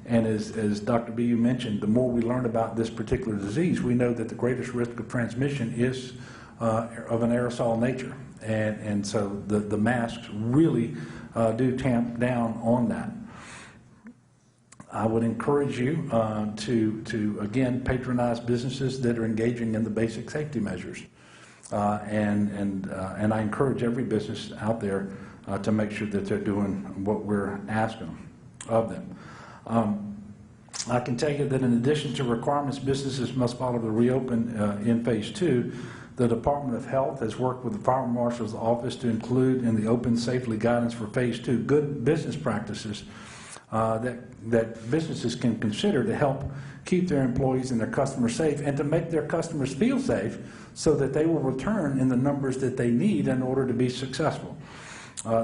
And as Dr. Bu mentioned, the more we learn about this particular disease, we know that the greatest risk of transmission is of an aerosol nature. And so the masks really do tamp down on that. I would encourage you to again patronize businesses that are engaging in the basic safety measures, and I encourage every business out there to make sure that they're doing what we're asking of them. I can tell you that in addition to requirements businesses must follow to reopen in phase 2, the Department of Health has worked with the Fire Marshal's Office to include in the Open Safely Guidance for phase 2 good business practices that businesses can consider to help keep their employees and their customers safe, and to make their customers feel safe so that they will return in the numbers that they need in order to be successful.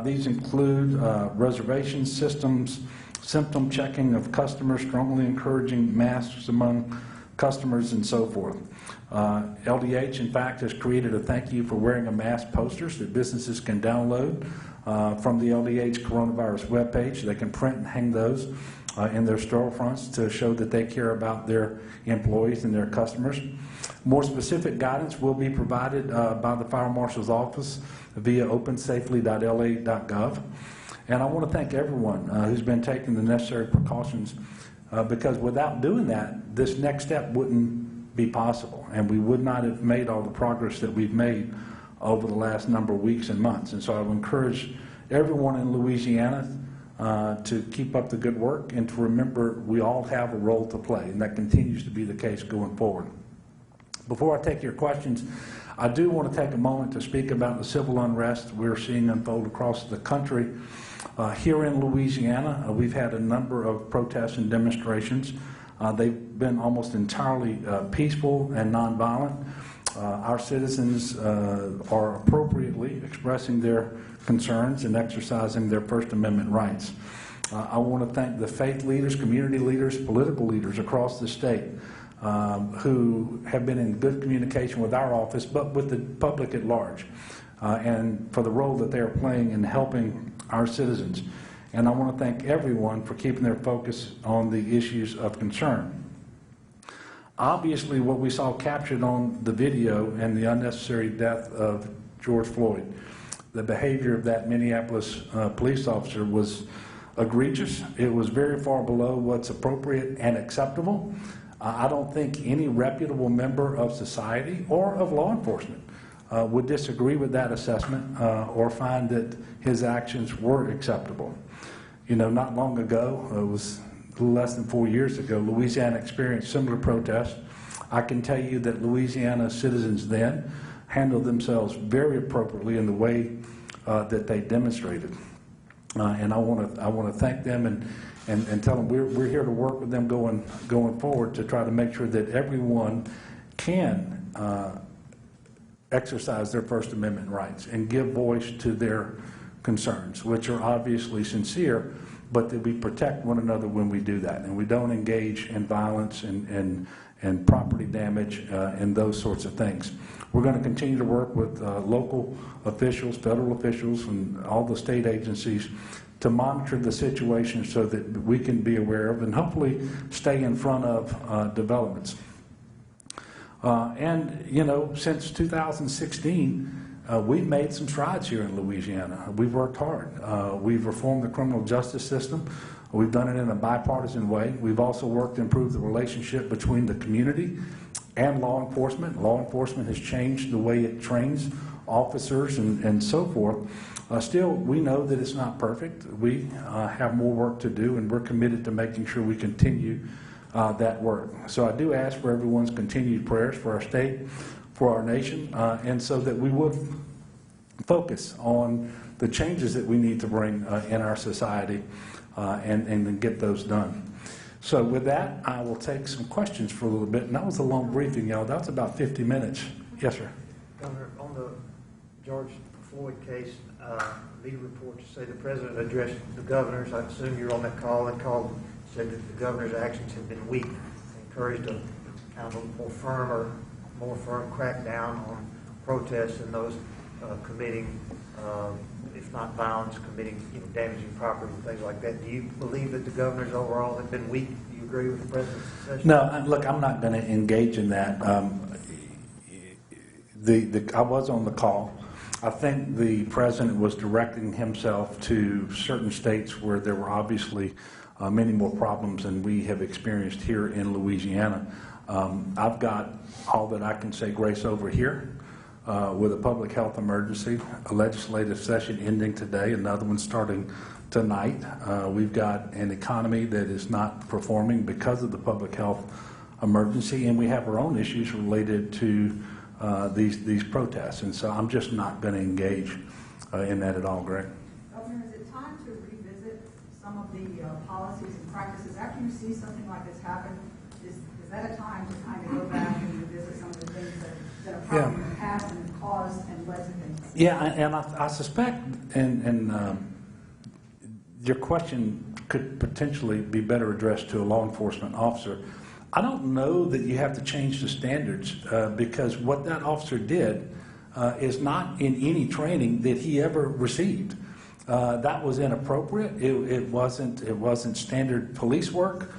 These include reservation systems, symptom checking of customers, strongly encouraging masks among customers, and so forth. LDH, in fact, has created a thank you for wearing a mask posters that businesses can download from the LDH coronavirus webpage. They can print and hang those in their storefronts to show that they care about their employees and their customers. More specific guidance will be provided by the Fire Marshal's Office via opensafely.la.gov. And I want to thank everyone who's been taking the necessary precautions because without doing that, this next step wouldn't be possible, and we would not have made all the progress that we've made over the last number of weeks and months. And so I would encourage everyone in Louisiana to keep up the good work and to remember we all have a role to play, and that continues to be the case going forward. Before I take your questions, I do want to take a moment to speak about the civil unrest we're seeing unfold across the country. Here in Louisiana, we've had a number of protests and demonstrations. They've been almost entirely peaceful and nonviolent. Our citizens are appropriately expressing their concerns and exercising their First Amendment rights. I want to thank the faith leaders, community leaders, political leaders across the state who have been in good communication with our office, but with the public at large, and for the role that they are playing in helping our citizens. And I want to thank everyone for keeping their focus on the issues of concern. Obviously, what we saw captured on the video and the unnecessary death of George Floyd, the behavior of that Minneapolis police officer was egregious. It was very far below what's appropriate and acceptable. I don't think any reputable member of society or of law enforcement would disagree with that assessment or find that his actions were acceptable. You know, not long ago, it was a little less than 4 years ago, Louisiana experienced similar protests. I can tell you that Louisiana citizens then handled themselves very appropriately in the way that they demonstrated. And I want to thank them and tell them we're here to work with them going forward to try to make sure that everyone can exercise their First Amendment rights and give voice to their concerns, which are obviously sincere, but that we protect one another when we do that, and we don't engage in violence and property damage and those sorts of things. We're going to continue to work with local officials, federal officials, and all the state agencies to monitor the situation so that we can be aware of and hopefully stay in front of developments. And, you know, since 2016, we've made some strides here in Louisiana. We've worked hard. We've reformed the criminal justice system. We've done it in a bipartisan way. We've also worked to improve the relationship between the community and law enforcement. Law enforcement has changed the way it trains officers and so forth. Still, we know that it's not perfect. We have more work to do, and we're committed to making sure we continue that work. So I do ask for everyone's continued prayers for our state, for our nation, and so that we would focus on the changes that we need to bring in our society and then get those done. So with that, I will take some questions for a little bit. And that was a long briefing, y'all. That's about 50 minutes. Yes, sir. Governor, on the George Floyd case, media reports say the president addressed the governors. I assume you're on that call and said that the governor's actions have been weak, encouraged a kind of a more firm crackdown on protests and those committing, if not violence, committing damaging property and things like that. Do you believe that the governors overall have been weak? Do you agree with the president's assessment? No, look, I'm not going to engage in that. I was on the call. I think the president was directing himself to certain states where there were obviously many more problems than we have experienced here in Louisiana. I've got all that I can say grace over here with a public health emergency, a legislative session ending today, another one starting tonight. We've got an economy that is not performing because of the public health emergency, and we have our own issues related to these protests. And so I'm just not going to engage in that at all, Greg. Governor, is it time to revisit some of the policies and practices after you see something like this happen? Is that a time to kind of go back and revisit some of the things that are probably in the past and caused and led to things? Yeah, and I suspect, and your question could potentially be better addressed to a law enforcement officer. I don't know that you have to change the standards because what that officer did is not in any training that he ever received. That was inappropriate. It wasn't standard police work.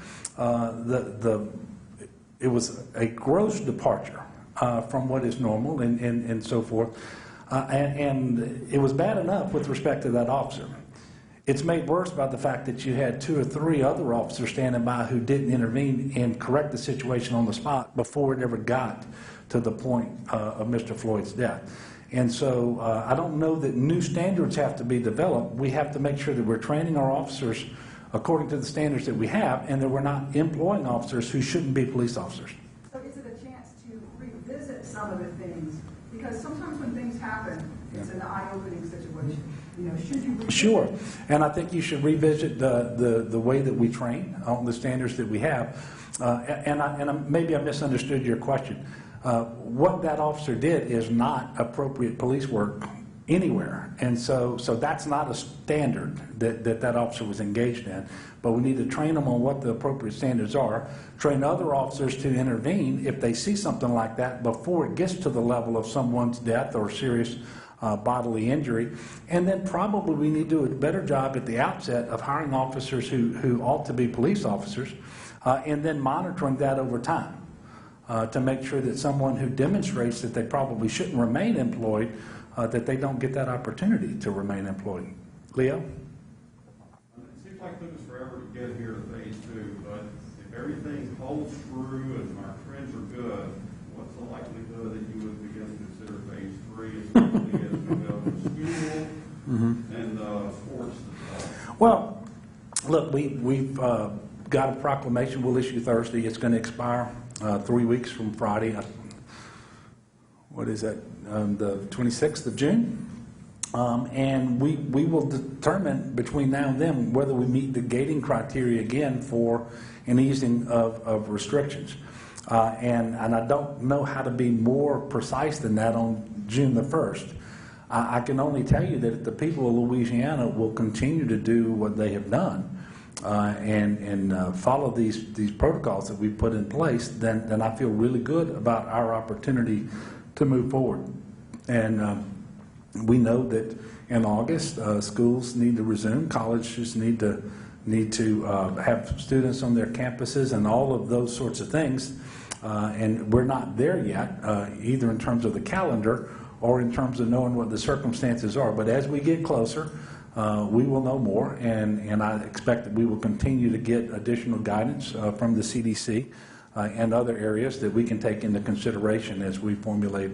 It was a gross departure from what is normal and so forth. And it was bad enough with respect to that officer. It's made worse by the fact that you had 2 or 3 other officers standing by who didn't intervene and correct the situation on the spot before it ever got to the point of Mr. Floyd's death. And so I don't know that new standards have to be developed. We have to make sure that we're training our officers according to the standards that we have, and that we're not employing officers who shouldn't be police officers. So is it a chance to revisit some of the things? Because sometimes when things happen, it's an eye-opening situation. You know, should you revisit? Sure, and I think you should revisit the way that we train on the standards that we have. Maybe I misunderstood your question. What that officer did is not appropriate police work anywhere, and so that's not a standard that officer was engaged in. But we need to train them on what the appropriate standards are, train other officers to intervene if they see something like that before it gets to the level of someone's death or serious bodily injury. And then probably we need to do a better job at the outset of hiring officers who ought to be police officers, and then monitoring that over time to make sure that someone who demonstrates that they probably shouldn't remain employed, that they don't get that opportunity to remain employed. Leo? It seems like it took us forever to get here to phase 2, but if everything holds true and our trends are good, what's the likelihood that you would begin to consider phase 3, especially as we go to school and sports? Well, look, we've got a proclamation we'll issue Thursday. It's going to expire 3 weeks from Friday. What is that? The 26th of June. And we will determine between now and then whether we meet the gating criteria again for an easing of restrictions. And I don't know how to be more precise than that on June the 1st. I can only tell you that the people of Louisiana will continue to do what they have done and follow these protocols that we've put in place, then I feel really good about our opportunity to move forward. And we know that in August, schools need to resume, colleges need to have students on their campuses and all of those sorts of things. And we're not there yet, either in terms of the calendar or in terms of knowing what the circumstances are. But as we get closer, we will know more, and I expect that we will continue to get additional guidance from the CDC and other areas that we can take into consideration as we formulate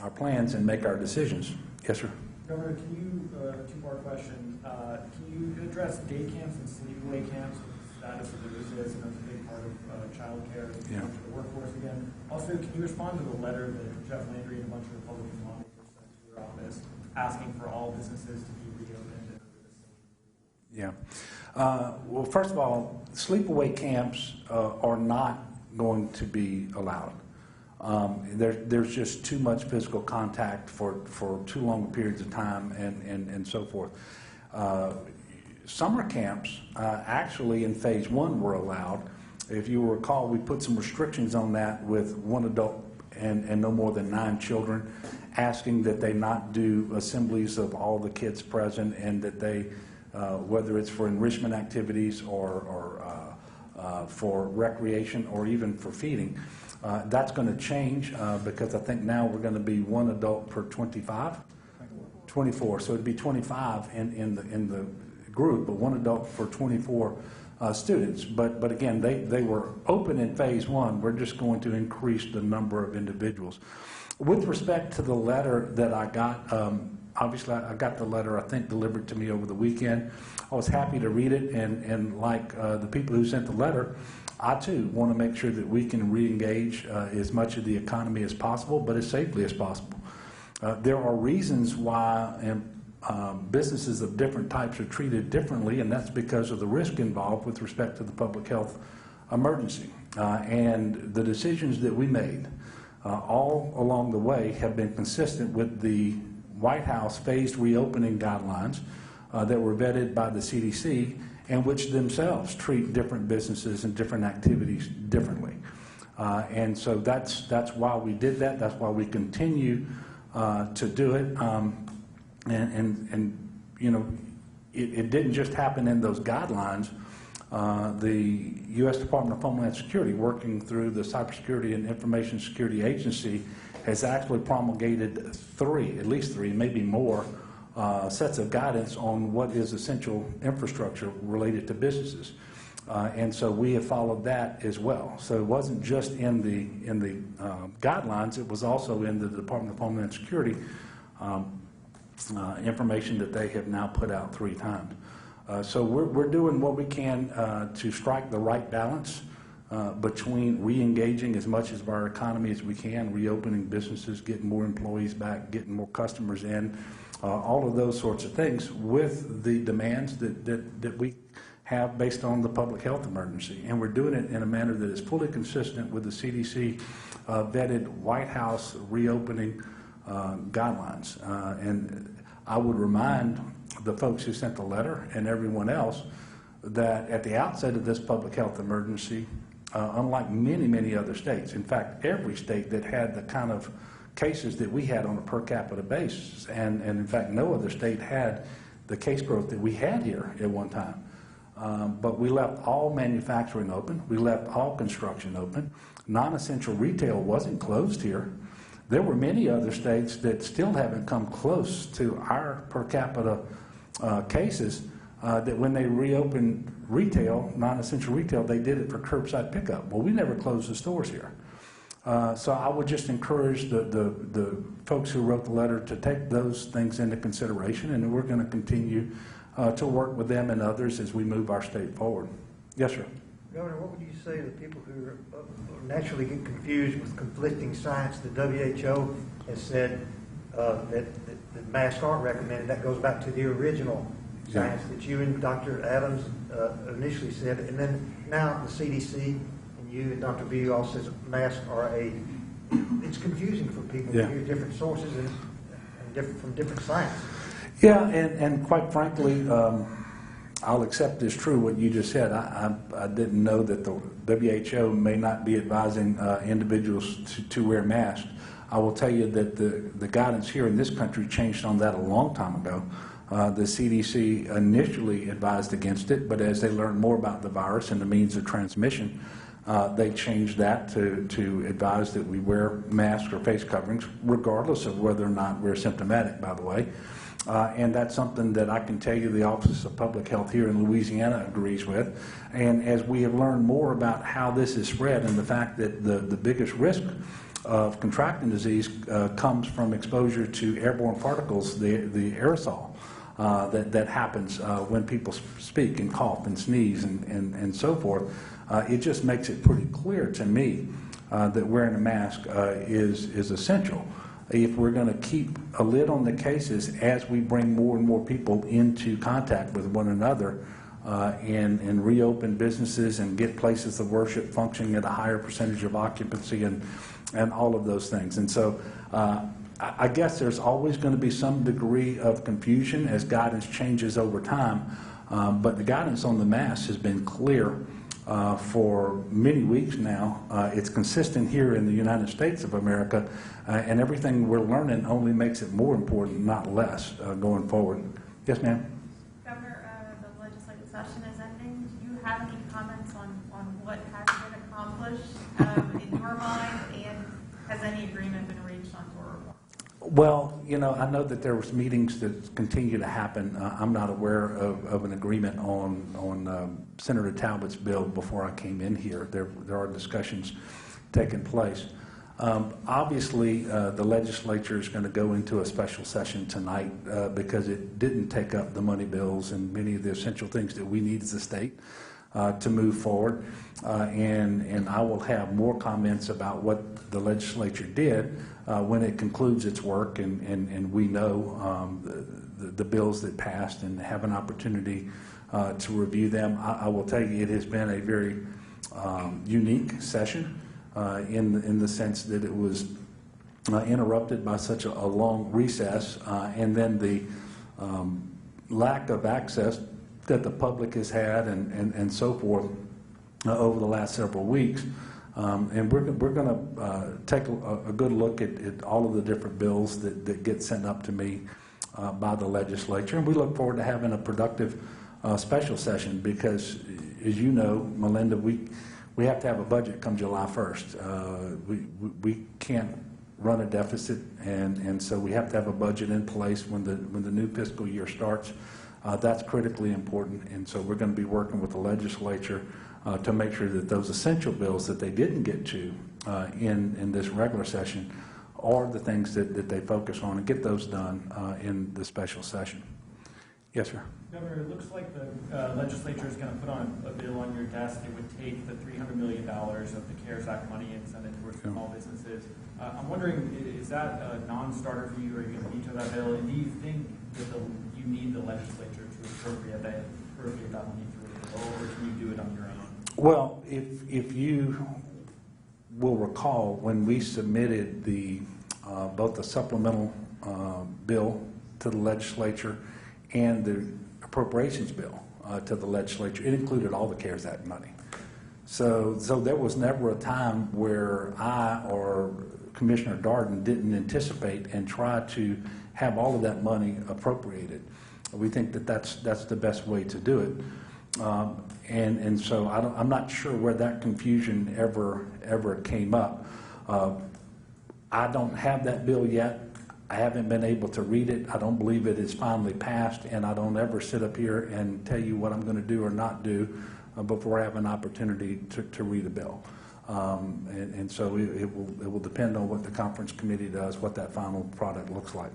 our plans and make our decisions. Yes, sir. Governor, can you, two-part question, can you address day camps and sleepaway camps, the status of those is, and that's a big part of child care and the workforce again? Also, can you respond to the letter that Jeff Landry and a bunch of Republican lawmakers sent to your office asking for all businesses to be reopened? Yeah. Well, first of all, sleepaway camps are not going to be allowed. There's just too much physical contact for too long periods of time and so forth. Summer camps, actually in phase 1 were allowed. If you recall, we put some restrictions on that with 1 adult and no more than 9 children, asking that they not do assemblies of all the kids present, and that they, whether it's for enrichment activities or for recreation or even for feeding, that's going to change because I think now we're going to be 1 adult per 24. So it'd be 25 in the group, but 1 adult for 24 students. But again, they were open in phase 1. We're just going to increase the number of individuals. With respect to the letter that I got, obviously I got the letter, I think, delivered to me over the weekend. I was happy to read it, and like the people who sent the letter, I too want to make sure that we can re-engage as much of the economy as possible, but as safely as possible. There are reasons why businesses of different types are treated differently, and that's because of the risk involved with respect to the public health emergency. And the decisions that we made all along the way have been consistent with the White House phased reopening guidelines that were vetted by the CDC, and which themselves treat different businesses and different activities differently. And so that's why we did that. That's why we continue to do it. And you know, it didn't just happen in those guidelines. The U.S. Department of Homeland Security, working through the Cybersecurity and Information Security Agency, has actually promulgated at least three, maybe more, sets of guidance on what is essential infrastructure related to businesses. And so we have followed that as well. So it wasn't just in the guidelines, it was also in the Department of Homeland Security information that they have now put out 3 times. So we're doing what we can to strike the right balance between re-engaging as much of our economy as we can, reopening businesses, getting more employees back, getting more customers in, all of those sorts of things with the demands that we have based on the public health emergency. And we're doing it in a manner that is fully consistent with the CDC vetted White House reopening guidelines. And I would remind the folks who sent the letter and everyone else that at the outset of this public health emergency, unlike many, many other states, in fact, every state that had the kind of cases that we had on a per capita basis, and in fact, no other state had the case growth that we had here at one time. But we left all manufacturing open. We left all construction open. Non-essential retail wasn't closed here. There were many other states that still haven't come close to our per capita cases that when they reopened retail, non-essential retail, they did it for curbside pickup. Well, we never closed the stores here. So I would just encourage the folks who wrote the letter to take those things into consideration, and we're going to continue to work with them and others as we move our state forward. Yes, sir. Governor, what would you say to people who naturally get confused with conflicting science? The WHO has said that masks aren't recommended. That goes back to the original science that you and Dr. Adams initially said. And then now the CDC and you and Dr. B all says masks are it's confusing for people to hear different sources and from different science. Yeah, and quite frankly, I'll accept as true what you just said. I didn't know that the WHO may not be advising individuals to wear masks. I will tell you that the guidance here in this country changed on that a long time ago. The CDC initially advised against it, but as they learned more about the virus and the means of transmission, they changed that to advise that we wear masks or face coverings, regardless of whether or not we're symptomatic, by the way. And that's something that I can tell you the Office of Public Health here in Louisiana agrees with. And as we have learned more about how this is spread and the fact that the biggest risk of contracting disease comes from exposure to airborne particles, the aerosol that happens when people speak and cough and sneeze and so forth, it just makes it pretty clear to me that wearing a mask is essential. If we're going to keep a lid on the cases as we bring more and more people into contact with one another and reopen businesses and get places of worship functioning at a higher percentage of occupancy and all of those things. And so I guess there's always going to be some degree of confusion as guidance changes over time, but the guidance on the mask has been clear for many weeks now. It's consistent here in the United States of America, and everything we're learning only makes it more important, not less, going forward. Yes, ma'am? Governor, the legislative session is ending. Do you have any comments on what has been accomplished in your mind, and has any agreement been reached on tour reform? Well, you know, I know that there was meetings that continue to happen. I'm not aware of an agreement on Senator Talbot's bill before I came in here. There are discussions taking place. Obviously, the legislature is going to go into a special session tonight because it didn't take up the money bills and many of the essential things that we need as a state to move forward. And I will have more comments about what the legislature did when it concludes its work and we know the bills that passed and have an opportunity to review them. I will tell you it has been a very unique session in the sense that it was interrupted by such a long recess and then the lack of access that the public has had and so forth over the last several weeks. And we're going to take a good look at all of the different bills that get sent up to me by the legislature, and we look forward to having a productive special session because, as you know, Melinda, we have to have a budget come July 1st. We can't run a deficit, and so we have to have a budget in place when the new fiscal year starts. That's critically important, and so we're going to be working with the legislature to make sure that those essential bills that they didn't get to in this regular session are the things that they focus on and get those done in the special session. Yes, sir. Governor, it looks like the legislature is going to put on a bill on your desk that would take the $300 million of the CARES Act money and send it towards small businesses. I'm wondering, is that a non-starter for you? Are you going to veto that bill? And do you think that you need the legislature to appropriate that money through a bill, or can you do it on your own? Well, if you will recall, when we submitted both the supplemental bill to the legislature and the appropriations bill to the legislature, it included all the CARES Act money. So there was never a time where I or Commissioner Darden didn't anticipate and try to have all of that money appropriated. We think that that's the best way to do it. And so I'm not sure where that confusion ever came up. I don't have that bill yet. I haven't been able to read it. I don't believe it is finally passed, and I don't ever sit up here and tell you what I'm going to do or not do before I have an opportunity to read a bill. And so it will depend on what the conference committee does, what that final product looks like.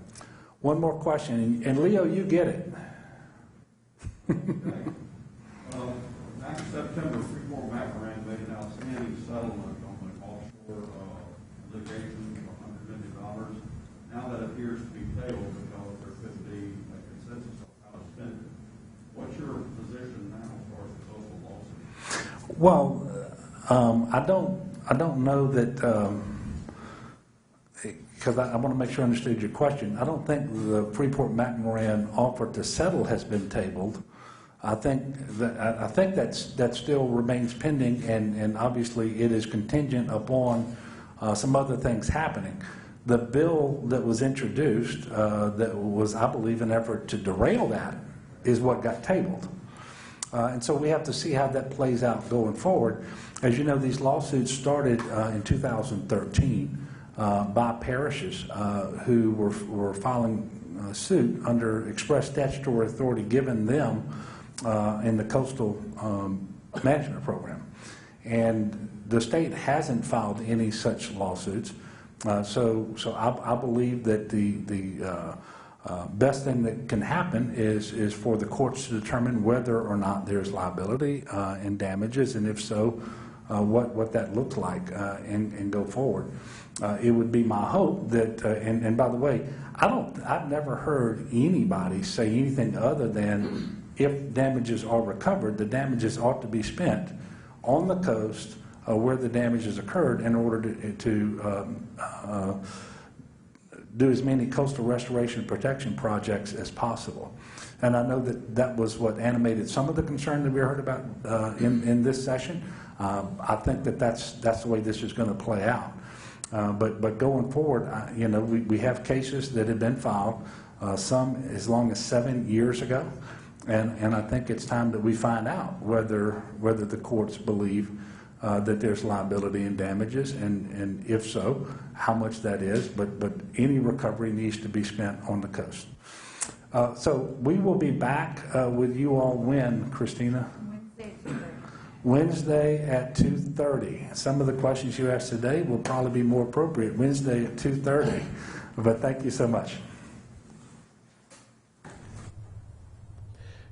One more question, and Leo, you get it. Back in September, Freeport-McMoran made an outstanding settlement on the offshore litigation of $100 million. Now that appears to be tabled because there could be a consensus of how to spend it. What's your position now as far as the total lawsuit? Well, I don't know that, because I want to make sure I understood your question. I don't think the Freeport-McMoran offer to settle has been tabled. I think that still remains pending, and obviously it is contingent upon some other things happening. The bill that was introduced, that was, I believe, an effort to derail that, is what got tabled. And so we have to see how that plays out going forward. As you know, these lawsuits started in 2013 by parishes who were filing suit under express statutory authority given them in the coastal management program. And the state hasn't filed any such lawsuits. So I believe that the best thing that can happen is for the courts to determine whether or not there's liability and damages, and if so, what that looks like, and go forward. It would be my hope that, and by the way, I've never heard anybody say anything other than if damages are recovered, the damages ought to be spent on the coast where the damages occurred in order to do as many coastal restoration and protection projects as possible. And I know that was what animated some of the concern that we heard about in this session. I think that's the way this is going to play out. But going forward, we have cases that have been filed, some as long as 7 years ago. And I think it's time that we find out whether the courts believe that there's liability and damages, and if so, how much that is. But any recovery needs to be spent on the coast. So we will be back with you all when, Christina? Wednesday at 2:30. Some of the questions you asked today will probably be more appropriate Wednesday at 2:30. But thank you so much.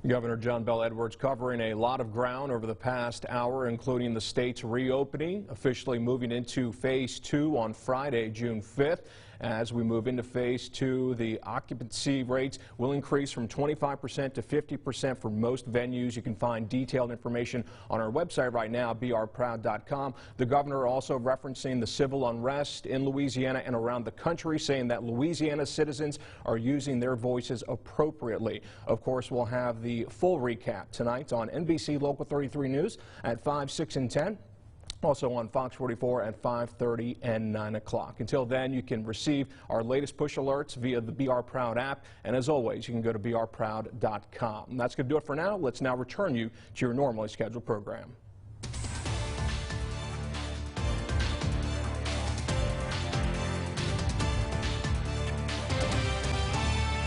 Governor John Bel Edwards covering a lot of ground over the past hour, including the state's reopening, officially moving into Phase 2 on Friday, June 5th. As we move into Phase 2, the occupancy rates will increase from 25% to 50% for most venues. You can find detailed information on our website right now, brproud.com. The governor also referencing the civil unrest in Louisiana and around the country, saying that Louisiana citizens are using their voices appropriately. Of course, we'll have the full recap tonight on NBC Local 33 News at 5, 6, and 10. Also on Fox 44 at 5:30 and 9 o'clock. Until then, you can receive our latest push alerts via the BR Proud app. And as always, you can go to brproud.com. That's going to do it for now. Let's now return you to your normally scheduled program.